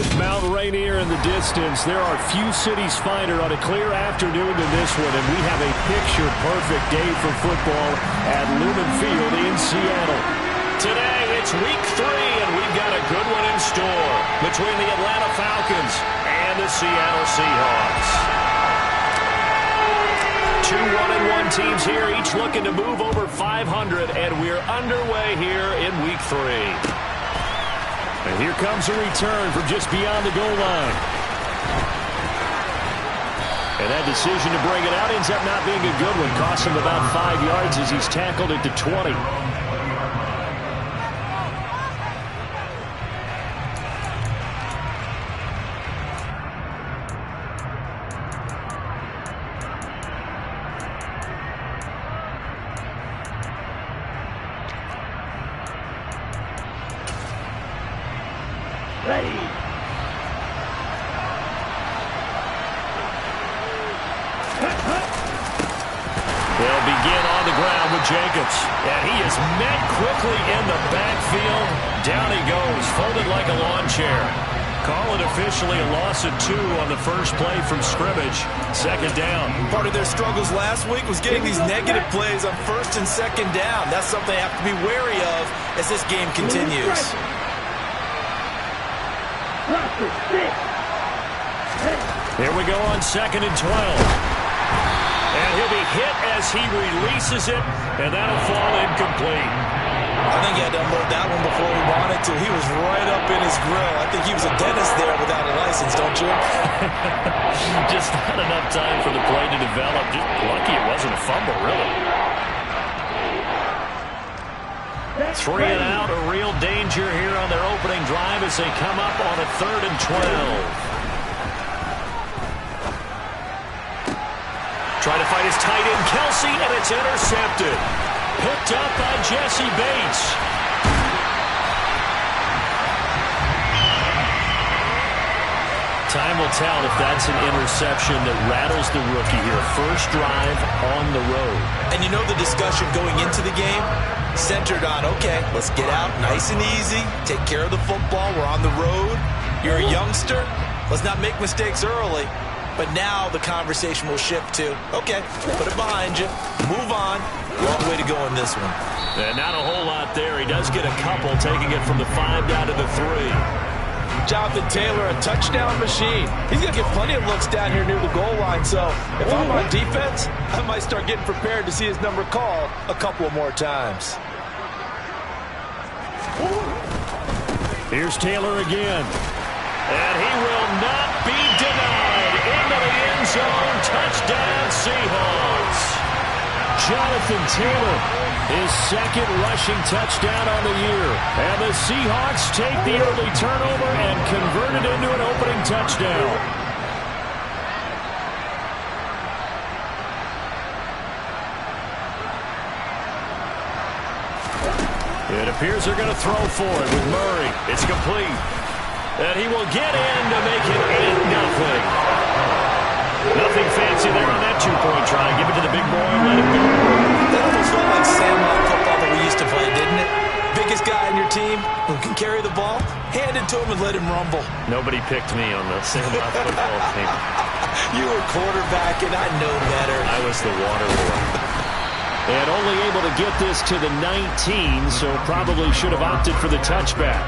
There's Mount Rainier in the distance. There are few cities finer on a clear afternoon than this one, and we have a picture-perfect day for football at Lumen Field in Seattle. Today, it's week 3, and we've got a good one in store between the Atlanta Falcons and the Seattle Seahawks. 2 1-1 teams here, each looking to move over 500, and we're underway here in week 3. And here comes a return from just beyond the goal line. And that decision to bring it out ends up not being a good one. Costs him about 5 yards as he's tackled at the 20. Ready. They'll begin on the ground with Jacobs. And he is met quickly in the backfield. Down he goes, folded like a lawn chair. Call it officially a loss of 2 on the first play from scrimmage. 2nd down. Part of their struggles last week was getting these negative plays on 1st and 2nd down. That's something they have to be wary of as this game continues. Here we go on 2nd and 12. And he'll be hit as he releases it, and that'll fall incomplete. I think he had to unload that one before he wanted to. He was right up in his grill. I think he was a dentist there without a license, don't you? Just not enough time for the play to develop. Just lucky it wasn't a fumble, really. 3 and out, a real danger here on their opening drive as they come up on a 3rd and 12. Trying to fight his tight end, Kelsey, and it's intercepted. Picked up by Jesse Bates. Time will tell if that's an interception that rattles the rookie here. First drive on the road. And you know the discussion going into the game? Centered on, okay, let's get out nice and easy, take care of the football, we're on the road, you're a youngster, let's not make mistakes early. But now the conversation will shift to, okay, put it behind you, move on, long way to go in this one. And not a whole lot there. He does get a couple, taking it from the 5 down to the 3. Jonathan Taylor, a touchdown machine. He's going to get plenty of looks down here near the goal line, so if I'm on defense, I might start getting prepared to see his number called a couple more times. Here's Taylor again. And he will not be denied. Into the end zone. Touchdown, Seahawks. Jonathan Taylor, his 2nd rushing touchdown on the year. And the Seahawks take the early turnover and convert it into an opening touchdown. It appears they're going to throw for it with Murray. It's complete. And he will get in to make it 8-0. Nothing fancy there on that 2-point try. Give it to the big boy and let him go. That almost felt like Sandlot football that we used to play, didn't it? Biggest guy on your team who can carry the ball, hand it to him and let him rumble. Nobody picked me on the Sandlot football team. You were quarterback, and I know better. I was the water boy. And only able to get this to the 19, so probably should have opted for the touchback.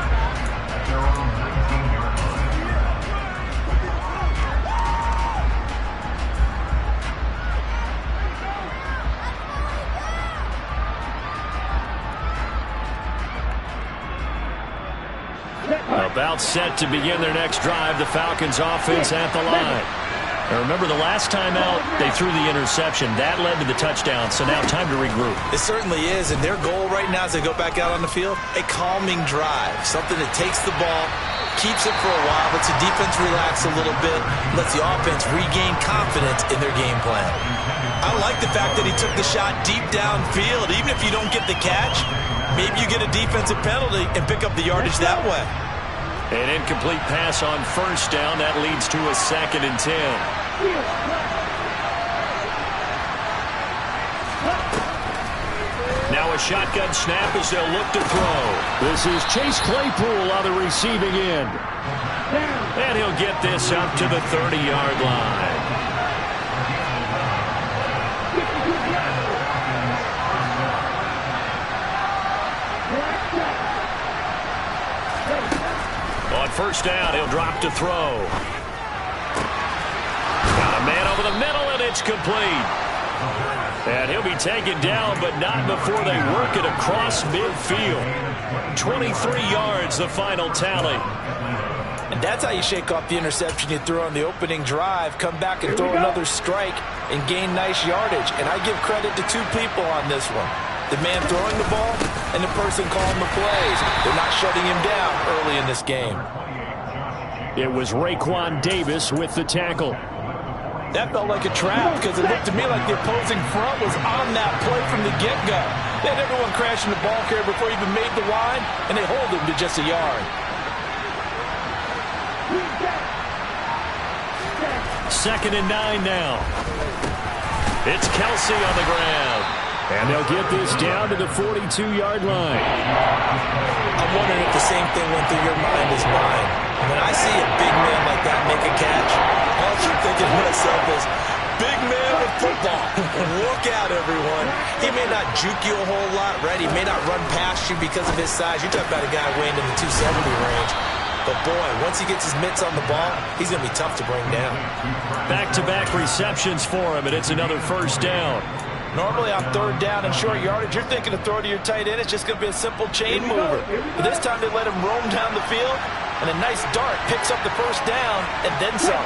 About set to begin their next drive, the Falcons offense at the line. Now remember, the last time out, they threw the interception. That led to the touchdown, so now time to regroup. It certainly is, and their goal right now as they go back out on the field, a calming drive, something that takes the ball, keeps it for a while, lets the defense relax a little bit, lets the offense regain confidence in their game plan. I like the fact that he took the shot deep downfield. Even if you don't get the catch, maybe you get a defensive penalty and pick up the yardage that way. An incomplete pass on 1st down. That leads to a 2nd and 10. Now a shotgun snap as they'll look to throw. This is Chase Claypool on the receiving end. And he'll get this up to the 30-yard line. On first down, he'll drop to throw. Got a man over the middle, and it's complete. And he'll be taken down, but not before they work it across midfield. 23 yards, the final tally. And that's how you shake off the interception you threw on the opening drive, come back and throw another strike and gain nice yardage. And I give credit to two people on this one. The man throwing the ball and the person calling the plays. They're not shutting him down early in this game. It was Raekwon Davis with the tackle. That felt like a trap because it looked to me like the opposing front was on that play from the get-go. They had everyone crashing the ball carrier before he even made the line, and they hold him to just a yard. Second and 9 now. It's Kelsey on the ground. And they'll get this down to the 42-yard line. I'm wondering if the same thing went through your mind as mine. When I see a big man like that make a catch, all I keep thinking to myself is, big man with football. Look out, everyone. He may not juke you a whole lot, right? He may not run past you because of his size. You're talking about a guy weighing in the 270 range. But, boy, once he gets his mitts on the ball, he's going to be tough to bring down. Back-to-back receptions for him, and it's another first down. Normally on third down and short yardage, you're thinking to throw to your tight end. It's just going to be a simple chain mover. But this time they let him roam down the field, and a nice dart picks up the first down and then some.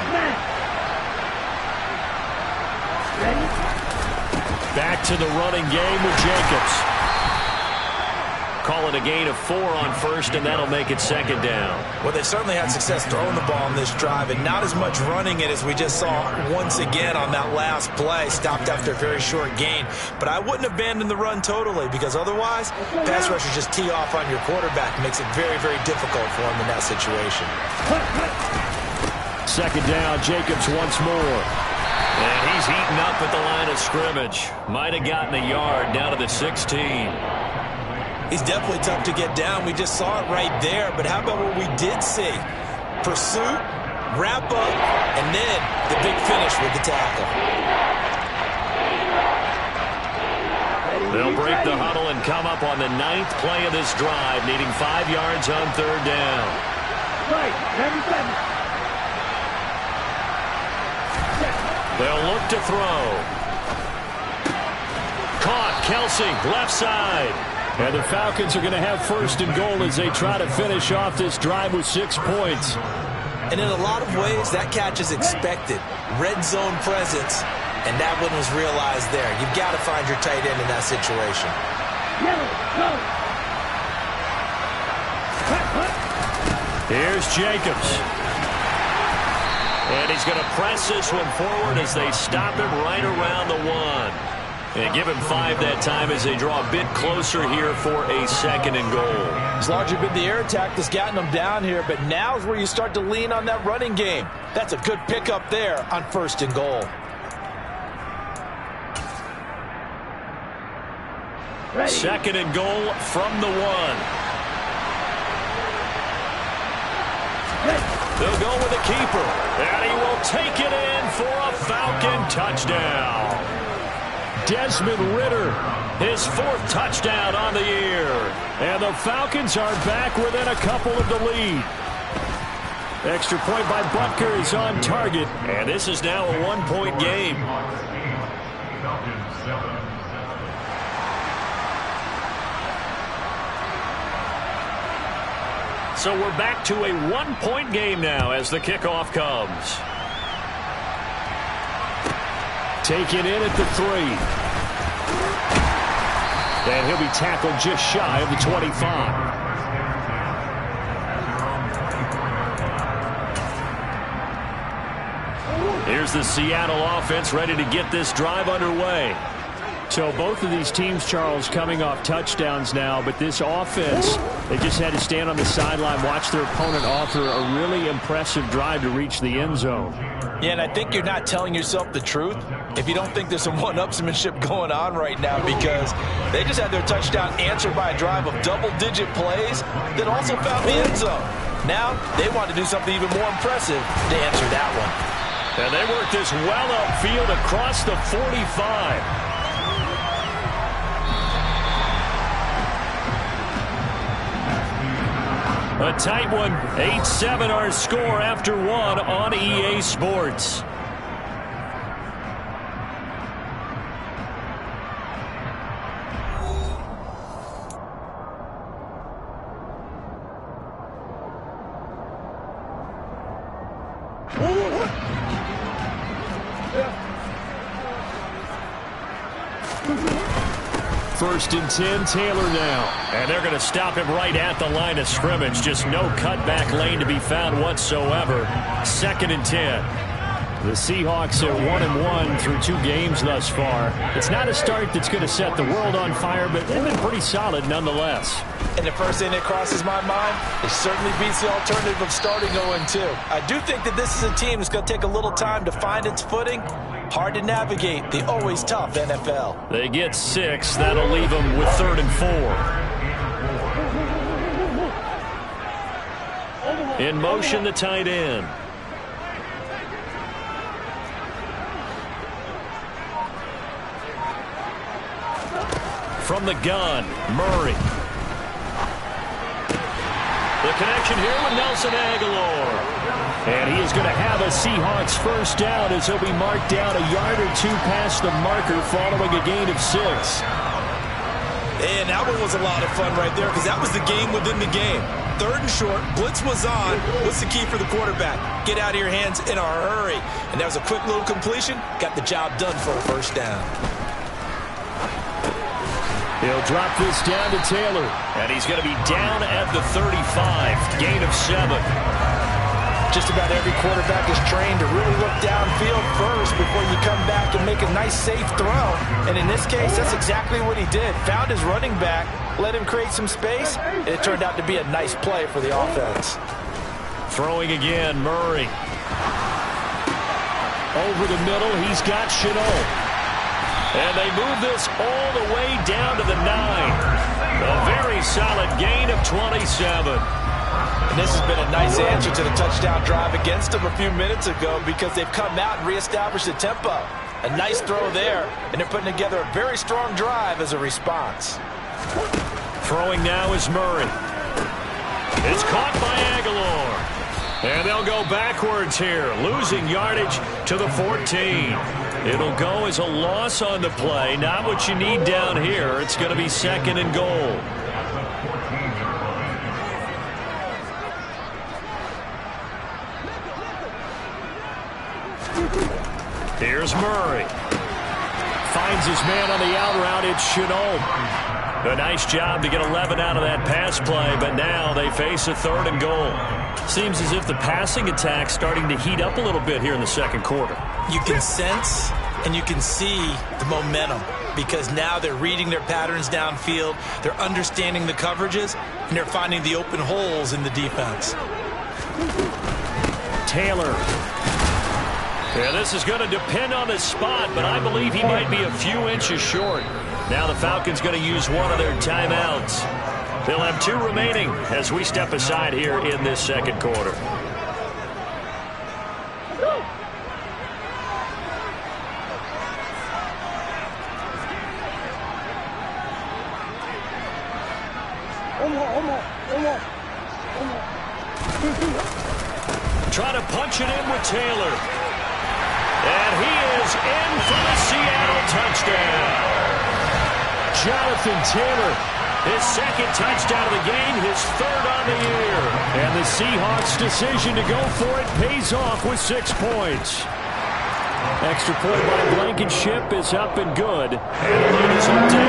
Back to the running game with Jacobs. Call it a gain of 4 on first, and that'll make it second down. Well, they certainly had success throwing the ball on this drive, and not as much running it as we just saw once again on that last play. Stopped after a very short gain. But I wouldn't abandon the run totally, because otherwise, pass rushers just tee off on your quarterback. Makes it very, very difficult for him in that situation. Second down, Jacobs once more. And he's heating up at the line of scrimmage. Might have gotten a yard down to the 16. He's definitely tough to get down. We just saw it right there. But how about what we did see? Pursuit, wrap up, and then the big finish with the tackle. They'll break the huddle and come up on the 9th play of this drive, needing 5 yards on third down. They'll look to throw. Caught, Kelsey, left side. And the Falcons are going to have first and goal as they try to finish off this drive with 6 points. And in a lot of ways, that catch is expected. Red zone presence, and that one was realized there. You've got to find your tight end in that situation. Here's Jacobs. And he's going to press this one forward as they stop him right around the 1. And give him 5 that time as they draw a bit closer here for a second and goal. It's largely been the air attack that's gotten them down here, but now's where you start to lean on that running game. That's a good pickup there on first and goal. Second and goal from the 1. They'll go with the keeper, and he will take it in for a Falcon touchdown. Desmond Ridder, his 4th touchdown on the year. And the Falcons are back within a couple of the lead. Extra point by Butker is on target. And this is now a 1-point game. So we're back to a 1-point game now as the kickoff comes. Taken in at the 3. And he'll be tackled just shy of the 25. Here's the Seattle offense ready to get this drive underway. So both of these teams, Charles, coming off touchdowns now, but this offense, they just had to stand on the sideline, watch their opponent offer a really impressive drive to reach the end zone. Yeah, and I think you're not telling yourself the truth if you don't think there's some one-upsmanship going on right now, because they just had their touchdown answered by a drive of double-digit plays that also found the end zone. Now they want to do something even more impressive to answer that one. And they work this well upfield across the 45. A tight one. 8-7 our score after one on EA Sports. First and 10, Taylor now. And they're going to stop him right at the line of scrimmage. Just no cutback lane to be found whatsoever. Second and 10. The Seahawks at 1-1 through 2 games thus far. It's not a start that's going to set the world on fire, but they've been pretty solid nonetheless. And the first thing that crosses my mind, it certainly beats the alternative of starting 0-2. I do think that this is a team that's going to take a little time to find its footing. Hard to navigate the always tough NFL. They get 6. That'll leave them with 3rd and 4. In motion, the tight end. From the gun, Murray. The connection here with Nelson Aguilar. And he is going to have a Seahawks first down as he'll be marked down a yard or 2 past the marker following a gain of 6. And that one was a lot of fun right there, because that was the game within the game. 3rd and short, blitz was on. What's the key for the quarterback? Get out of your hands in a hurry. And that was a quick little completion. Got the job done for a first down. He'll drop this down to Taylor. And he's going to be down at the 35. Gain of 7. Just about every quarterback is trained to really look downfield first before you come back and make a nice, safe throw. And in this case, that's exactly what he did. Found his running back, let him create some space, and it turned out to be a nice play for the offense. Throwing again, Murray. Over the middle, he's got Shenault. And they move this all the way down to the 9. A very solid gain of 27. And this has been a nice answer to the touchdown drive against them a few minutes ago, because they've come out and reestablished the tempo. A nice throw there, and they're putting together a very strong drive as a response. Throwing now is Murray. It's caught by Aguilar. And they'll go backwards here, losing yardage to the 14. It'll go as a loss on the play. Not what you need down here. It's going to be 2nd and goal. Here's Murray. Finds his man on the out route. It's Shenault. A nice job to get 11 out of that pass play, but now they face a 3rd and goal. Seems as if the passing attack's starting to heat up a little bit here in the second quarter. You can sense and you can see the momentum, because now they're reading their patterns downfield, they're understanding the coverages, and they're finding the open holes in the defense. Taylor. Yeah, this is going to depend on his spot, but I believe he might be a few inches short. Now the Falcons going to use one of their timeouts. They'll have 2 remaining as we step aside here in this second quarter. Trying to punch it in with Taylor. And he is in for the Seattle touchdown. Jonathan Taylor, his 2nd touchdown of the game, his 3rd on the year. And the Seahawks' decision to go for it pays off with 6 points. Extra point by Blankenship is up and good. And the lead is up to 8.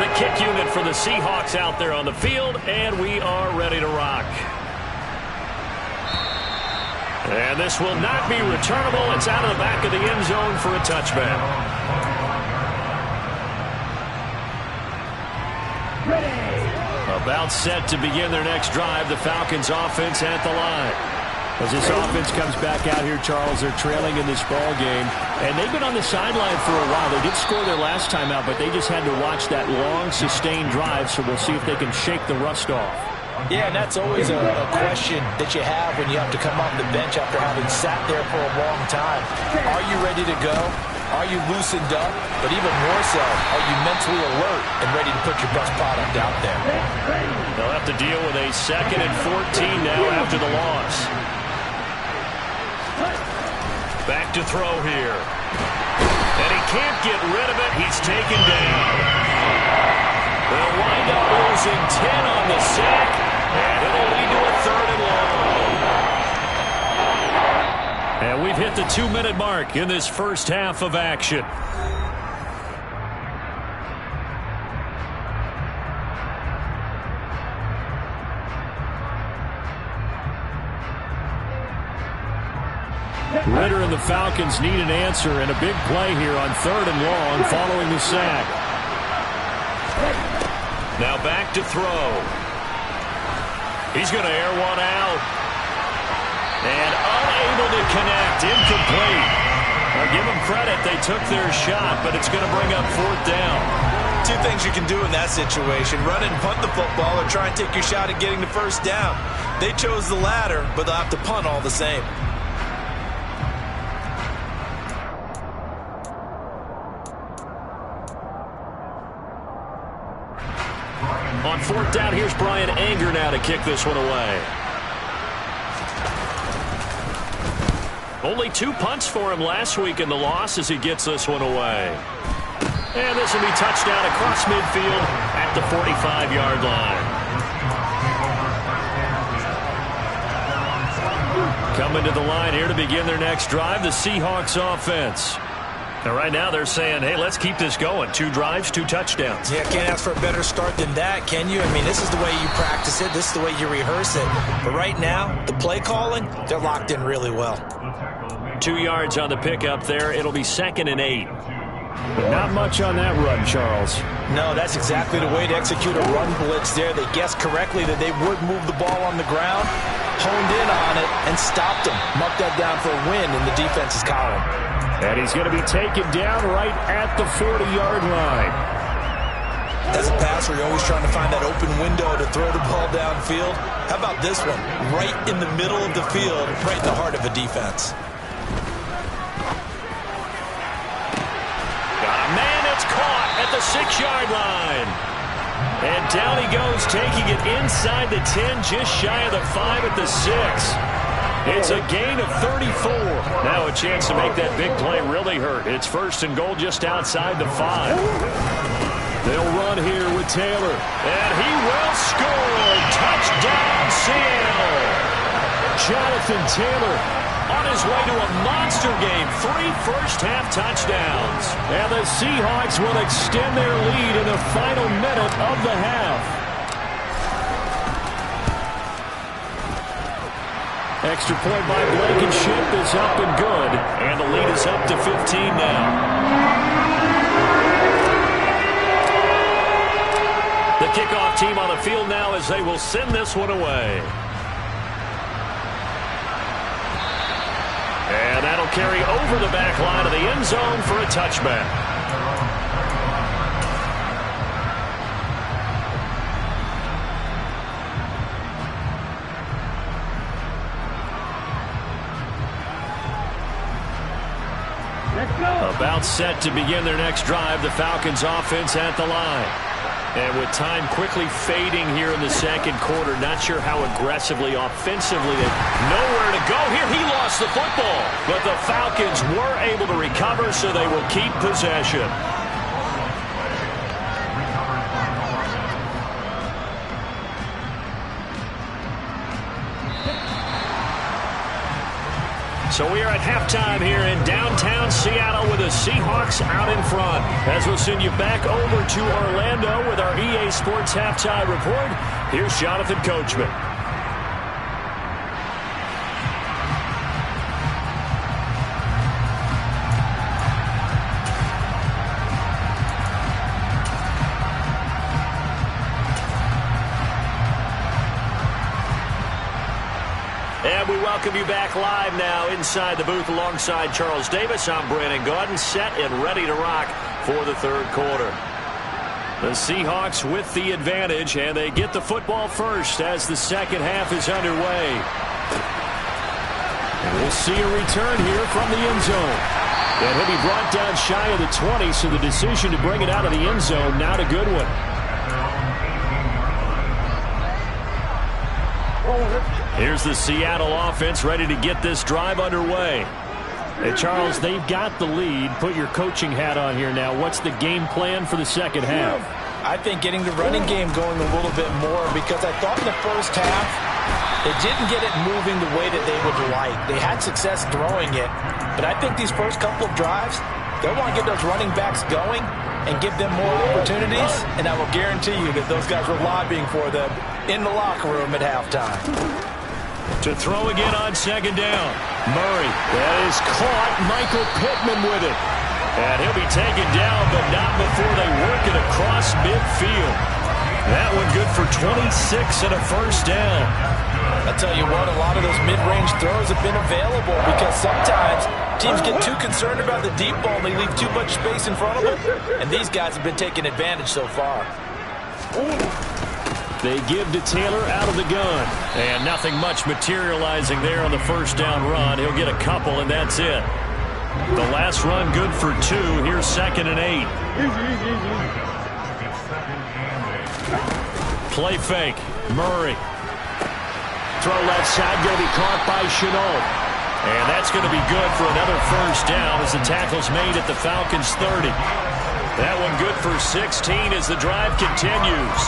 The kick unit for the Seahawks out there on the field, and we are ready to rock. And this will not be returnable. It's out of the back of the end zone for a touchback. About set to begin their next drive. The Falcons offense at the line. As this offense comes back out here, Charles, they're trailing in this ball game. And they've been on the sideline for a while. They did score their last time out, but they just had to watch that long, sustained drive, so we'll see if they can shake the rust off. Yeah, and that's always a question that you have when you have to come off the bench after having sat there for a long time. Are you ready to go? Are you loosened up? But even more so, are you mentally alert and ready to put your best product out there? They'll have to deal with a 2nd and 14 now after the loss. Back to throw here. And he can't get rid of it. He's taken down. They'll wind up losing 10 on the sack, and it'll lead to a 3rd and long. And we've hit the 2-minute mark in this first half of action. Ridder and the Falcons need an answer, and a big play here on 3rd and long following the sack. Now back to throw. He's going to air one out. And unable to connect. Incomplete. I'll give them credit. They took their shot, but it's going to bring up 4th down. Two things you can do in that situation. Run and punt the football or try and take your shot at getting the 1st down. They chose the latter, but they'll have to punt all the same. On 4th down, here's Brian Anger now to kick this one away. Only 2 punts for him last week in the loss as he gets this one away. And this will be touchdown across midfield at the 45-yard line. Coming to the line here to begin their next drive, the Seahawks offense. And right now they're saying, hey, let's keep this going. 2 drives, 2 touchdowns. Yeah, can't ask for a better start than that, can you? I mean, this is the way you practice it. This is the way you rehearse it. But right now, the play calling, they're locked in really well. 2 yards on the pickup there. It'll be 2nd and 8. But not much on that run, Charles. No, that's exactly the way to execute a run blitz there. They guessed correctly that they would move the ball on the ground, honed in on it, and stopped them. Marked that down for a win in the defense's column. And he's going to be taken down right at the 40-yard line. As a passer, you're always trying to find that open window to throw the ball downfield. How about this one? Right in the middle of the field, right in the heart of a defense. Got a man that's caught at the 6-yard line. And down he goes, taking it inside the 10, just shy of the 5 at the 6. It's a gain of 34. Now a chance to make that big play really hurt. It's 1st and goal just outside the 5. They'll run here with Taylor. And he will score. Touchdown, Seattle. Jonathan Taylor on his way to a monster game. 3 first-half touchdowns. And the Seahawks will extend their lead in the final minute of the half. Extra point by Blankenship is up and good. And the lead is up to 15 now. The kickoff team on the field now as they will send this one away. And that'll carry over the back line of the end zone for a touchback. About set to begin their next drive, the Falcons offense at the line. And with time quickly fading here in the 2nd quarter, not sure how aggressively, offensively, nowhere to go here. He lost the football, but the Falcons were able to recover, so they will keep possession. So we are at halftime here in downtown Seattle with the Seahawks out in front. As we'll send you back over to Orlando with our EA Sports Halftime Report, here's Jonathan Coachman. And we welcome you back live now inside the booth alongside Charles Davis. I'm Brandon Gaudin, set and ready to rock for the third quarter. The Seahawks with the advantage, and they get the football first as the second half is underway. And we'll see a return here from the end zone. And he'll be brought down shy of the 20, so the decision to bring it out of the end zone, not a good one. Here's the Seattle offense ready to get this drive underway. Hey, Charles, they've got the lead. Put your coaching hat on here now. What's the game plan for the second half? I think getting the running game going a little bit more, because I thought in the first half they didn't get it moving the way that they would like. They had success throwing it, but I think these first couple of drives, they'll want to get those running backs going and give them more opportunities, and I will guarantee you that those guys were lobbying for them in the locker room at halftime. To throw again on second down. Murray. That is caught. Michael Pittman with it. And he'll be taken down, but not before they work it across midfield. That one good for 26 and a first down. I'll tell you what, a lot of those mid-range throws have been available, because sometimes teams get too concerned about the deep ball and they leave too much space in front of them. And these guys have been taking advantage so far. They give to Taylor out of the gun. And nothing much materializing there on the first down run. He'll get a couple, and that's it. The last run good for 2. Here's 2nd and 8. Play fake. Murray. Throw left side, going to be caught by Shenault. And that's going to be good for another first down as the tackle's made at the Falcons' 30. That one good for 16 as the drive continues.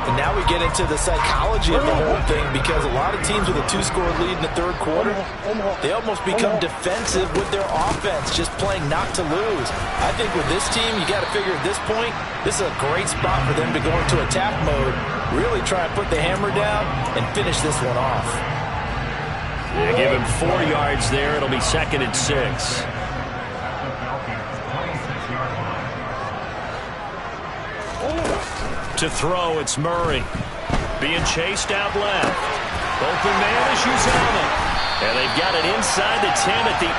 And now we get into the psychology of the whole thing, because a lot of teams with a 2-score lead in the third quarter, they almost become defensive with their offense, just playing not to lose. I think with this team, you got to figure at this point, this is a great spot for them to go into attack mode, really try and put the hammer down and finish this one off. Yeah, give him 4 yards there. It'll be 2nd and 6. To throw, it's Murray. Being chased out left. Open man is Uzomah. And they've got it inside the 10 at the 8.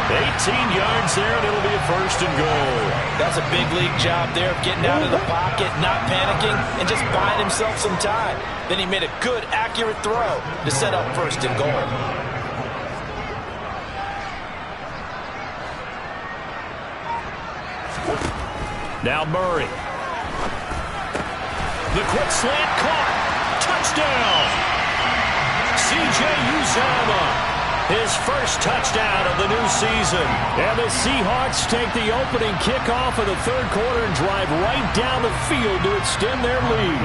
18 yards there, and it'll be a first and goal. That's a big league job there of getting out of the pocket, not panicking, and just buying himself some time. Then he made a good, accurate throw to set up first and goal. Now Murray. The quick slant caught. Touchdown. C.J. Uzomah. His first touchdown of the new season. And the Seahawks take the opening kickoff of the third quarter and drive right down the field to extend their lead.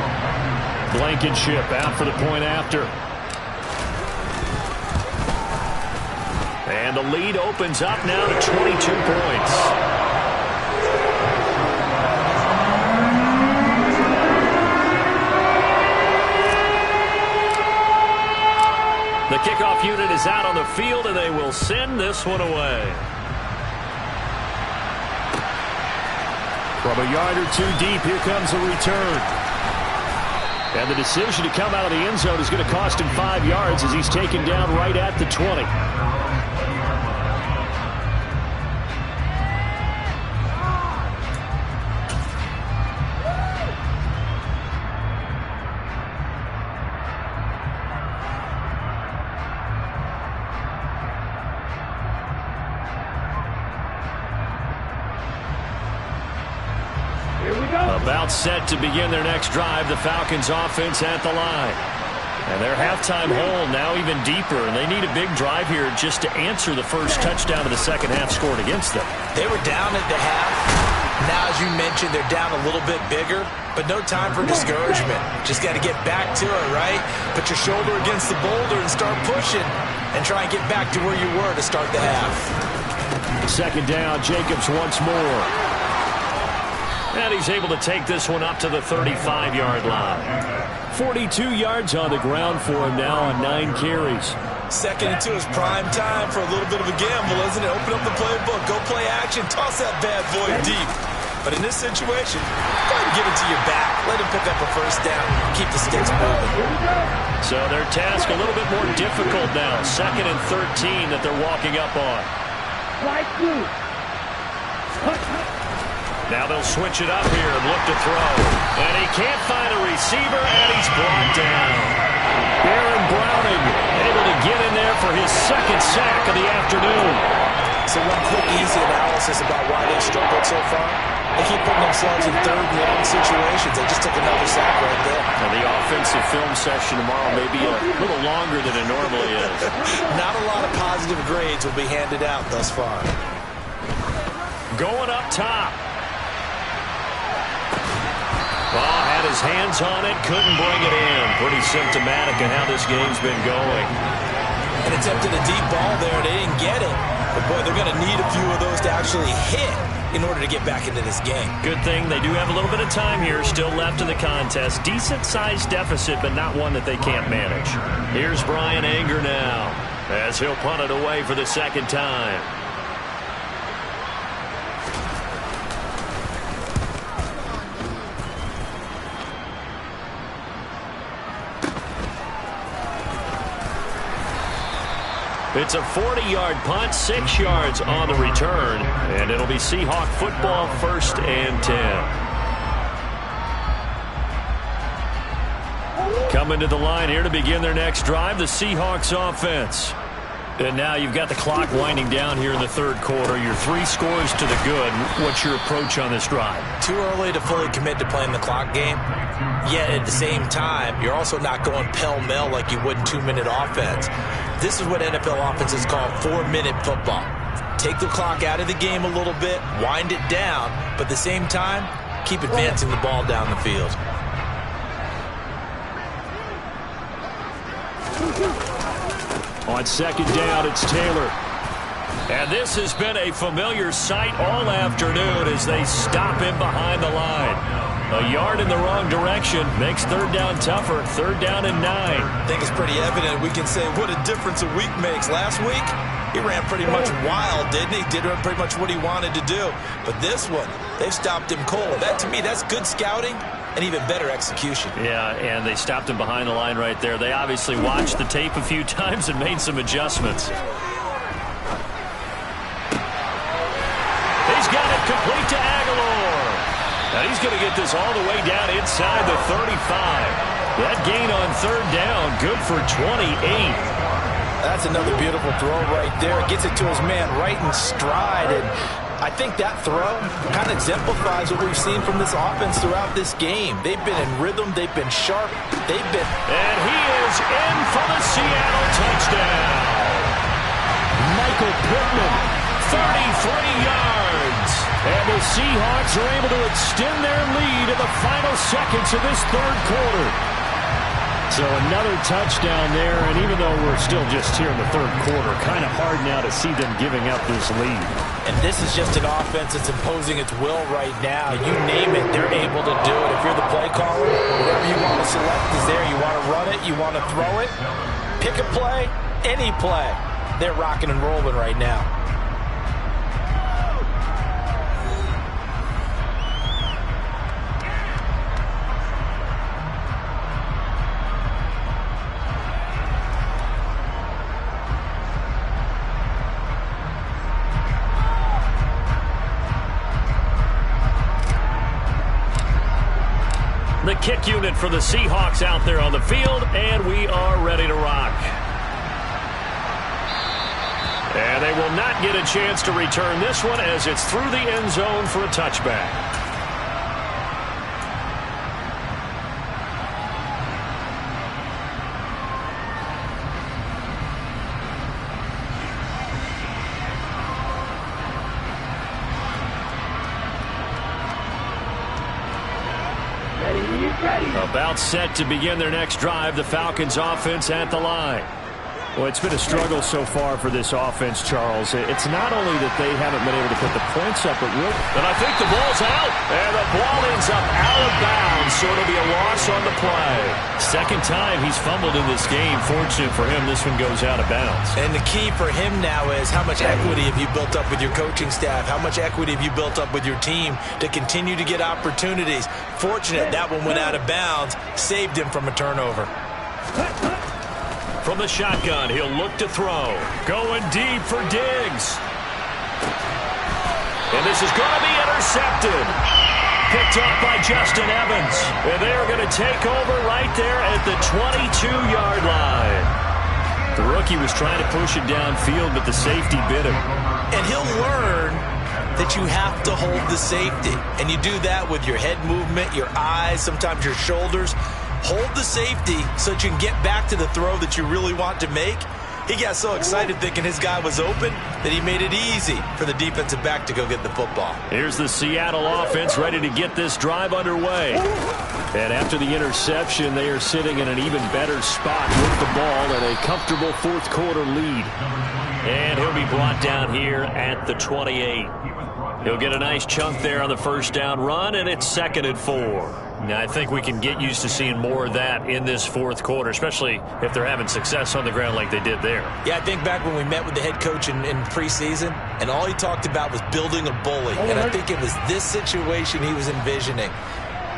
Blankenship out for the point after. And the lead opens up now to 22 points. The kickoff unit is out on the field, and they will send this one away. From a yard or 2 deep, here comes a return. And the decision to come out of the end zone is going to cost him 5 yards as he's taken down right at the 20. About set to begin their next drive, the Falcons offense at the line. And their halftime hole now even deeper, and they need a big drive here just to answer the first touchdown of the second half scored against them. They were down at the half. Now, as you mentioned, they're down a little bit bigger, but no time for discouragement. Just got to get back to it, right? Put your shoulder against the boulder and start pushing and try and get back to where you were to start the half. Second down, Jacobs once more. And he's able to take this one up to the 35-yard line. 42 yards on the ground for him now on 9 carries. 2nd and 2 is prime time for a little bit of a gamble, isn't it? Open up the playbook, go play action, toss that bad boy deep. But in this situation, go ahead and give it to your back. Let him pick up a first down. Keep the sticks moving. So their task a little bit more difficult now. 2nd and 13 that they're walking up on. Now they'll switch it up here and look to throw. And he can't find a receiver, and he's brought down. Baron Browning able to get in there for his 2nd sack of the afternoon. So one quick, easy analysis about why they've struggled so far. They keep putting themselves in 3rd and long situations. They just took another sack right there. And the offensive film session tomorrow may be a little longer than it normally is. Not a lot of positive grades will be handed out thus far. Going up top. Ball had his hands on it, couldn't bring it in. Pretty symptomatic of how this game's been going. And attempted a deep ball there. They didn't get it. But, boy, they're going to need a few of those to actually hit in order to get back into this game. Good thing they do have a little bit of time here still left in the contest. Decent-sized deficit, but not one that they can't manage. Here's Bryan Anger now as he'll punt it away for the 2nd time. It's a 40-yard punt, 6 yards on the return, and it'll be Seahawk football, 1st and 10. Coming to the line here to begin their next drive, the Seahawks offense. And now you've got the clock winding down here in the 3rd quarter. Your 3 scores to the good. What's your approach on this drive? Too early to fully commit to playing the clock game. Yet at the same time, you're also not going pell-mell like you would in 2-minute offense. This is what NFL offenses call 4-minute football. Take the clock out of the game a little bit, wind it down, but at the same time, keep advancing the ball down the field. On 2nd down, it's Taylor. And this has been a familiar sight all afternoon as they stop him behind the line. A yard in the wrong direction makes 3rd down tougher. 3rd down and 9. I think it's pretty evident. We can say what a difference a week makes. Last week, he ran pretty much wild, didn't he? Did pretty much what he wanted to do. But this one, they've stopped him cold. That, to me, that's good scouting and even better execution. Yeah, and they stopped him behind the line right there. They obviously watched the tape a few times and made some adjustments. He's got it complete to Aguilar. And he's going to get this all the way down inside the 35. That gain on 3rd down, good for 28. That's another beautiful throw right there. Gets it to his man right in stride. And I think that throw kind of exemplifies what we've seen from this offense throughout this game. They've been in rhythm. They've been sharp. They've been... And he is in for the Seattle touchdown. Michael Pittman, 33 yards. and the Seahawks are able to extend their lead in the final seconds of this 3rd quarter. So another touchdown there, and even though we're still just here in the 3rd quarter, kind of hard now to see them giving up this lead. And this is just an offense that's imposing its will right now. You name it, they're able to do it. If you're the play caller, whatever you want to select is there. You want to run it, you want to throw it, pick a play, any play. They're rocking and rolling right now. The kick unit for the Seahawks out there on the field, and we are ready to rock. And they will not get a chance to return this one as it's through the end zone for a touchback. About set to begin their next drive, the Falcons offense at the line. Well, it's been a struggle so far for this offense, Charles. It's not only that they haven't been able to put the points up, but I think the ball's out. And the ball ends up out of bounds, so it'll be a loss on the play. Second time he's fumbled in this game. Fortunate for him, this one goes out of bounds. And the key for him now is how much equity have you built up with your coaching staff? How much equity have you built up with your team to continue to get opportunities? Fortunate that one went out of bounds, saved him from a turnover. From the shotgun, he'll look to throw. Going deep for Diggs. And this is going to be intercepted. Picked up by Justin Evans. And they are going to take over right there at the 22-yard line. The rookie was trying to push it downfield, but the safety bit him. And he'll learn that you have to hold the safety. And you do that with your head movement, your eyes, sometimes your shoulders. Hold the safety so that you can get back to the throw that you really want to make. He got so excited thinking his guy was open that he made it easy for the defensive back to go get the football. Here's the Seattle offense ready to get this drive underway. And after the interception, they are sitting in an even better spot with the ball and a comfortable fourth quarter lead. And he'll be brought down here at the 28. He'll get a nice chunk there on the first down run, and it's 2nd and 4. Now, I think we can get used to seeing more of that in this fourth quarter, especially if they're having success on the ground like they did there. Yeah, I think back when we met with the head coach in preseason, and all he talked about was building a bully. And I think it was this situation he was envisioning.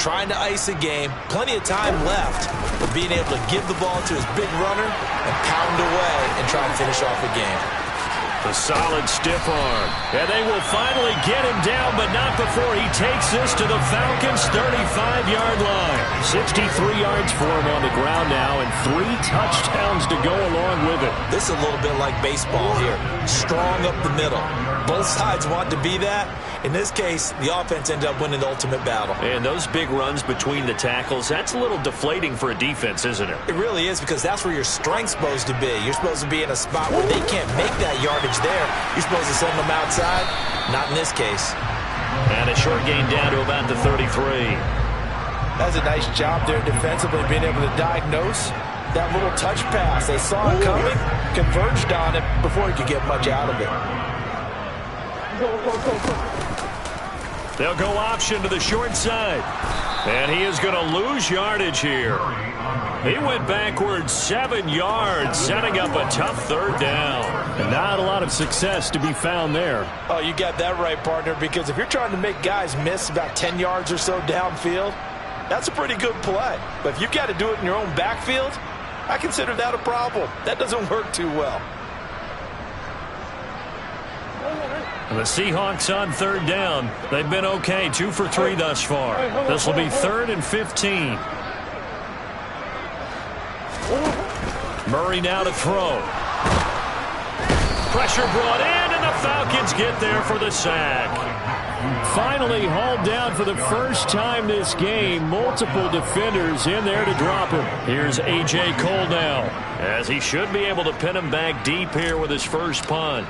Trying to ice a game, plenty of time left, but being able to give the ball to his big runner and pound away and try and finish off a game. A solid stiff arm. And they will finally get him down, but not before he takes this to the Falcons' 35-yard line. 63 yards for him on the ground now, and 3 touchdowns to go along with it. This is a little bit like baseball here. Strong up the middle. Both sides want to be that. In this case, the offense ended up winning the ultimate battle. And those big runs between the tackles, that's a little deflating for a defense, isn't it? It really is, because that's where your strength's supposed to be. You're supposed to be in a spot where they can't make that yardage there. You're supposed to send them outside. Not in this case. And a short gain down to about the 33. That's a nice job there defensively, being able to diagnose that little touch pass. They saw it coming, converged on it before he could get much out of it. They'll go option to the short side. And he is going to lose yardage here. He went backwards 7 yards, setting up a tough third down. And not a lot of success to be found there. Oh, you got that right, partner, because if you're trying to make guys miss about 10 yards or so downfield, that's a pretty good play. But if you've got to do it in your own backfield, I consider that a problem. That doesn't work too well. The Seahawks on third down. They've been okay, 2 for 3 thus far. This will be 3rd and 15. Murray now to throw. Pressure brought in, and the Falcons get there for the sack. Finally hauled down for the first time this game. Multiple defenders in there to drop him. Here's A.J. Cole now, as he should be able to pin him back deep here with his first punt.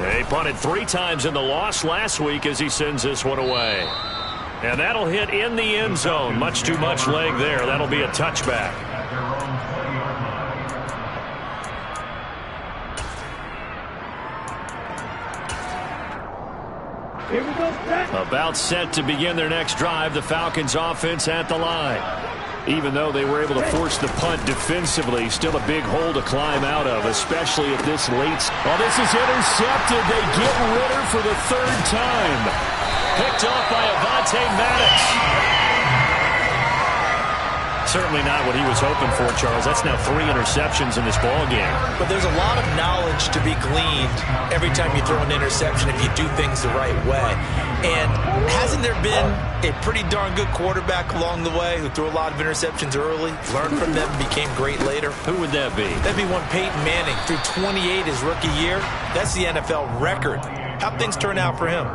They punted 3 times in the loss last week as he sends this one away. And that'll hit in the end zone. Much too much leg there. That'll be a touchback. Here we go, set. About set to begin their next drive. The Falcons offense at the line. Even though they were able to force the punt defensively, still a big hole to climb out of, especially at this late. Oh, this is intercepted. They get Ritter for the 3rd time. Picked off by Avonte Maddox. Certainly not what he was hoping for, Charles. That's now 3 interceptions in this ball game. But there's a lot of knowledge to be gleaned every time you throw an interception if you do things the right way. And hasn't there been a pretty darn good quarterback along the way who threw a lot of interceptions early, learned from them, became great later? Who would that be? That'd be one Peyton Manning. Threw 28 his rookie year. That's the NFL record. How'd things turn out for him?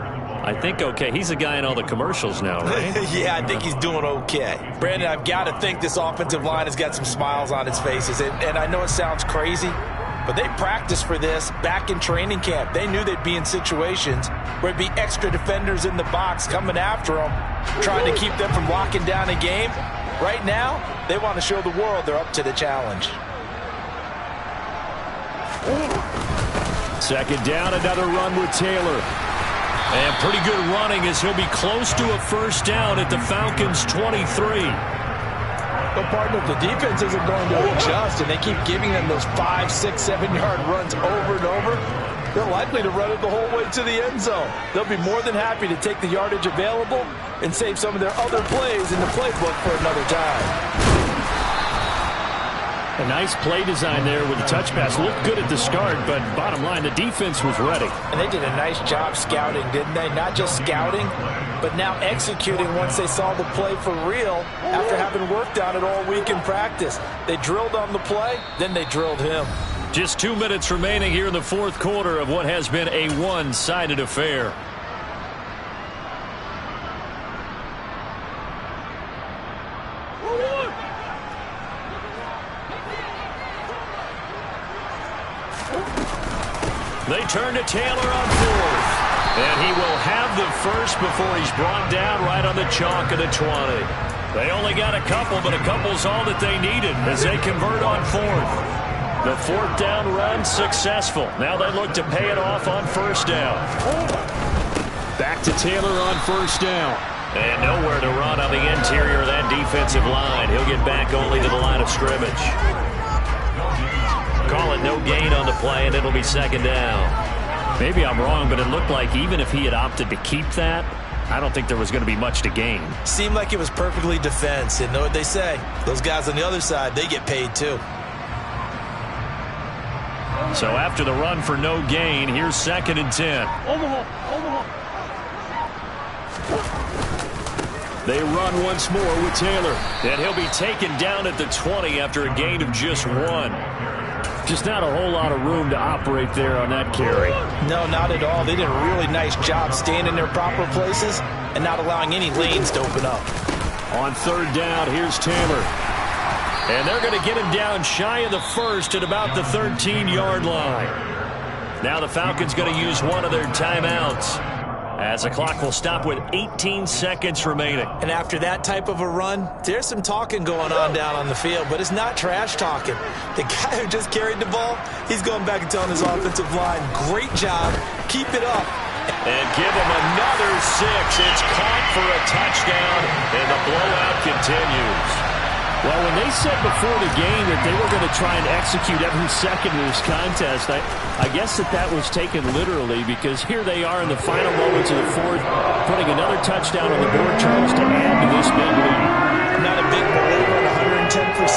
I think okay. He's the guy in all the commercials now, right? Yeah, I think he's doing okay. Brandon, I've got to think this offensive line has got some smiles on its faces. And I know it sounds crazy, but they practiced for this back in training camp. They knew they'd be in situations where it'd be extra defenders in the box coming after them, trying to keep them from locking down a game. Right now, They want to show the world they're up to the challenge. Second down, another run with Taylor. And pretty good running as he'll be close to a first down at the Falcons' 23. But partner, if the defense isn't going to adjust and they keep giving them those 5, 6, 7-yard runs over and over, they're likely to run it the whole way to the end zone. They'll be more than happy to take the yardage available and save some of their other plays in the playbook for another time. A nice play design there with the touch pass. Looked good at the start, but bottom line, the defense was ready. And they did a nice job scouting, didn't they? Not just scouting, but now executing once they saw the play for real after having worked on it all week in practice. They drilled on the play, then they drilled him. Just 2 minutes remaining here in the fourth quarter of what has been a one-sided affair. They turn to Taylor on fourth. And he will have the first before he's brought down right on the chalk of the 20. They only got a couple, but a couple's all that they needed as they convert on fourth. The fourth down run successful. Now they look to pay it off on first down. Back to Taylor on first down. And nowhere to run on the interior of that defensive line. He'll get back only to the line of scrimmage. Call it no gain on the play, and it'll be second down. Maybe I'm wrong, but it looked like even if he had opted to keep that, I don't think there was going to be much to gain. Seemed like it was perfectly defense. And know what they say? Those guys on the other side, they get paid too. So after the run for no gain, here's second and 10. They run once more with Taylor. And he'll be taken down at the 20 after a gain of just 1. Just not a whole lot of room to operate there on that carry. No, not at all. They did a really nice job staying in their proper places and not allowing any lanes to open up. On third down, here's Taylor. And they're going to get him down shy of the first at about the 13-yard line. Now the Falcons going to use one of their timeouts, as the clock will stop with 18 seconds remaining. And after that type of a run, there's some talking going on down on the field, but it's not trash talking. The guy who just carried the ball, he's going back and telling his offensive line, great job, keep it up. And give him another 6. It's caught for a touchdown, and the blowout continues. Well, when they said before the game that they were going to try and execute every second of this contest, I guess that was taken literally, because here they are in the final moments of the fourth, putting another touchdown on the board, Charles, to add to this big lead. I'm not a big believer in 110%,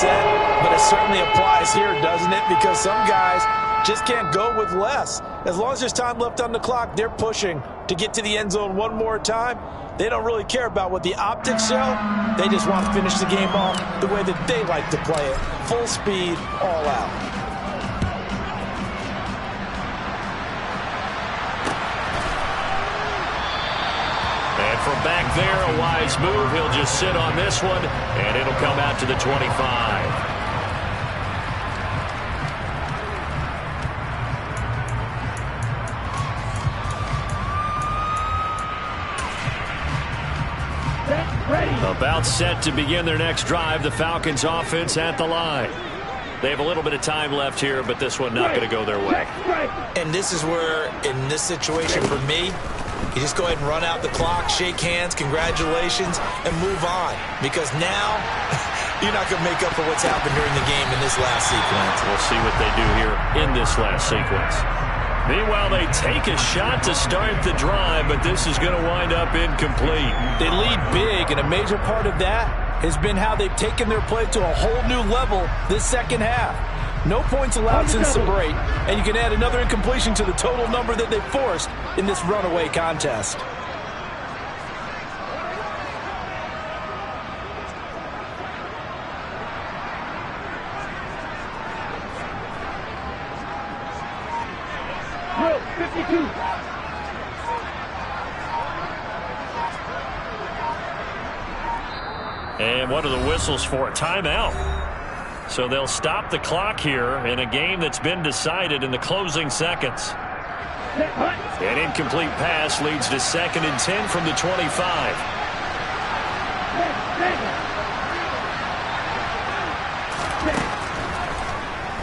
but it certainly applies here, doesn't it? Because some guys just can't go with less. As long as there's time left on the clock, they're pushing to get to the end zone one more time. They don't really care about what the optics show. They just want to finish the game off the way that they like to play it. Full speed, all out. And from back there, a wise move. He'll just sit on this one, and it'll come out to the 25. About set to begin their next drive, the Falcons offense at the line. They have a little bit of time left here, but this one not going to go their way. And this is where, in this situation for me, you just go ahead and run out the clock, shake hands, congratulations, and move on. Because now, you're not going to make up for what's happened during the game in this last sequence. We'll see what they do here in this last sequence. Meanwhile, they take a shot to start the drive, but this is going to wind up incomplete. They lead big, and a major part of that has been how they've taken their play to a whole new level this second half. No points allowed since the break, and you can add another incompletion to the total number that they forced in this runaway contest. And what are the whistles for? A timeout. So they'll stop the clock here in a game that's been decided in the closing seconds. An incomplete pass leads to second and 10 from the 25.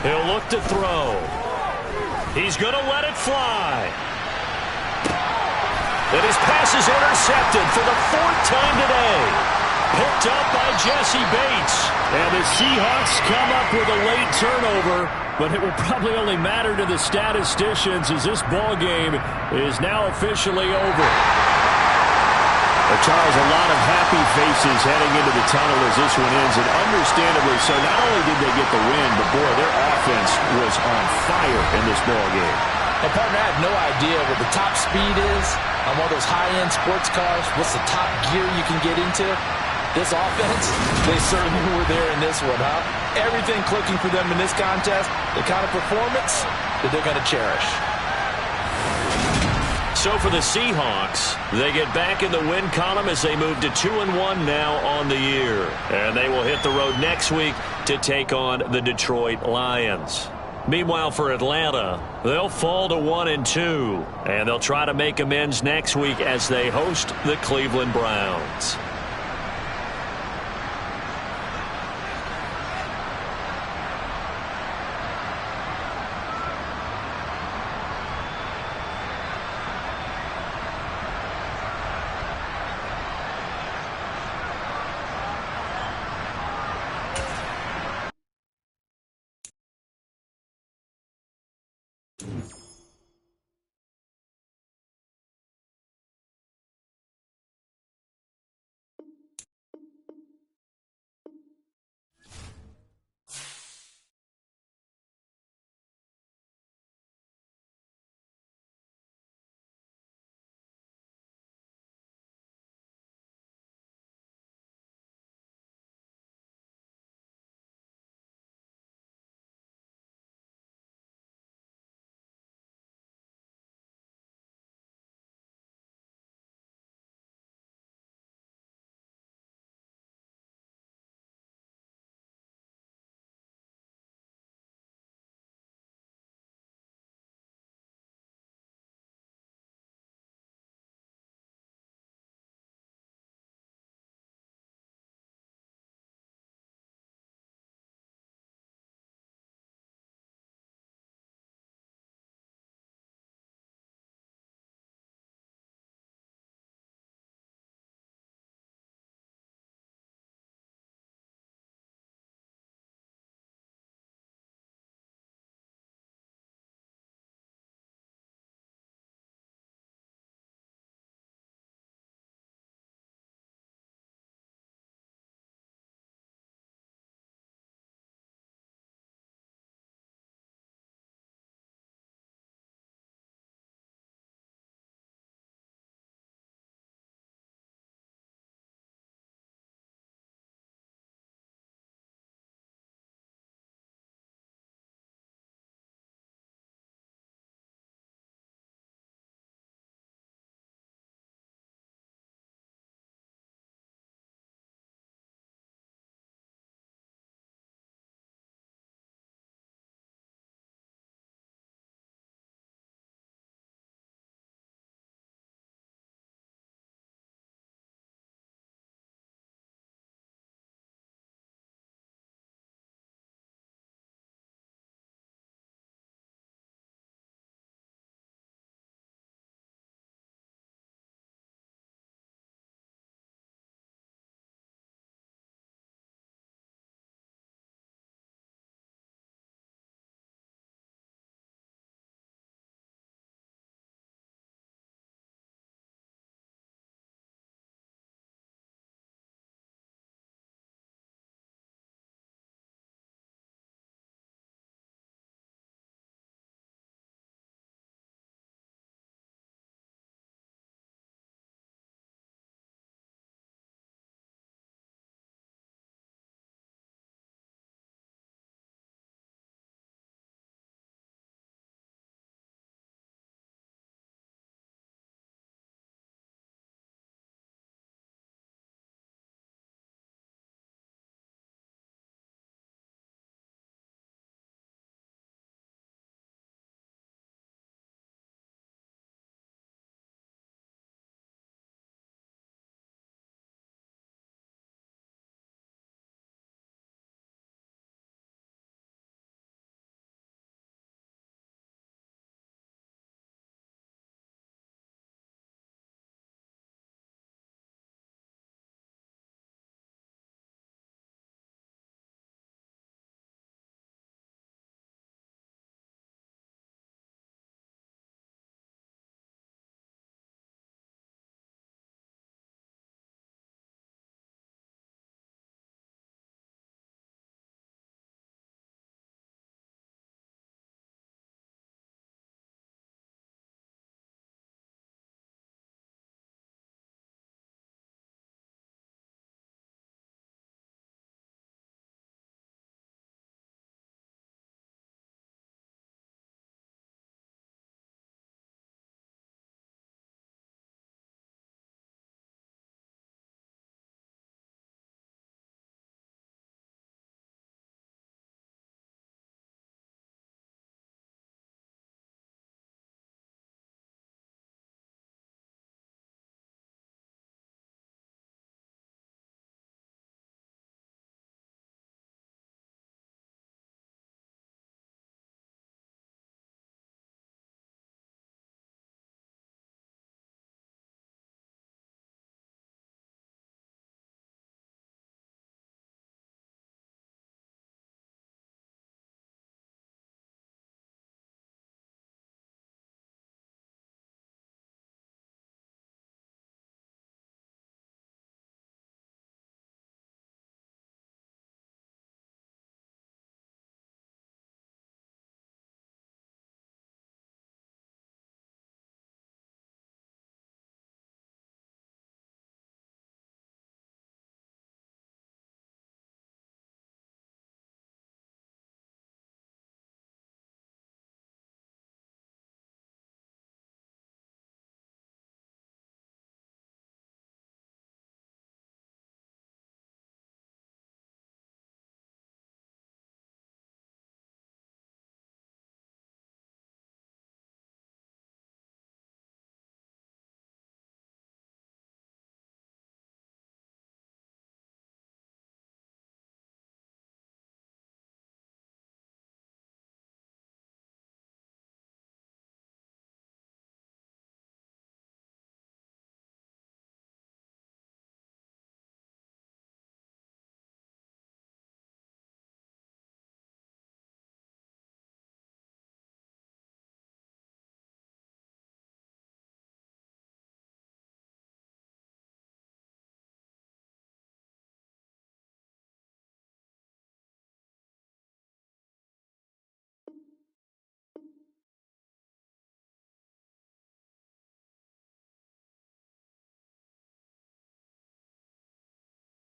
He'll look to throw. He's going to let it fly. And his pass is intercepted for the 4th time today. Picked up by Jesse Bates. And the Seahawks come up with a late turnover, but it will probably only matter to the statisticians as this ball game is now officially over. Charles, a lot of happy faces heading into the tunnel as this one ends, and understandably so. Not only did they get the win, but boy, their offense was on fire in this ball game. And partner, I have no idea what the top speed is on one of those high-end sports cars. What's the top gear you can get into? This offense, they certainly were there in this one, huh? Everything clicking for them in this contest, the kind of performance that they're going to cherish. So for the Seahawks, they get back in the win column as they move to 2-1 now on the year. And they will hit the road next week to take on the Detroit Lions. Meanwhile, for Atlanta, they'll fall to 1-2, and they'll try to make amends next week as they host the Cleveland Browns.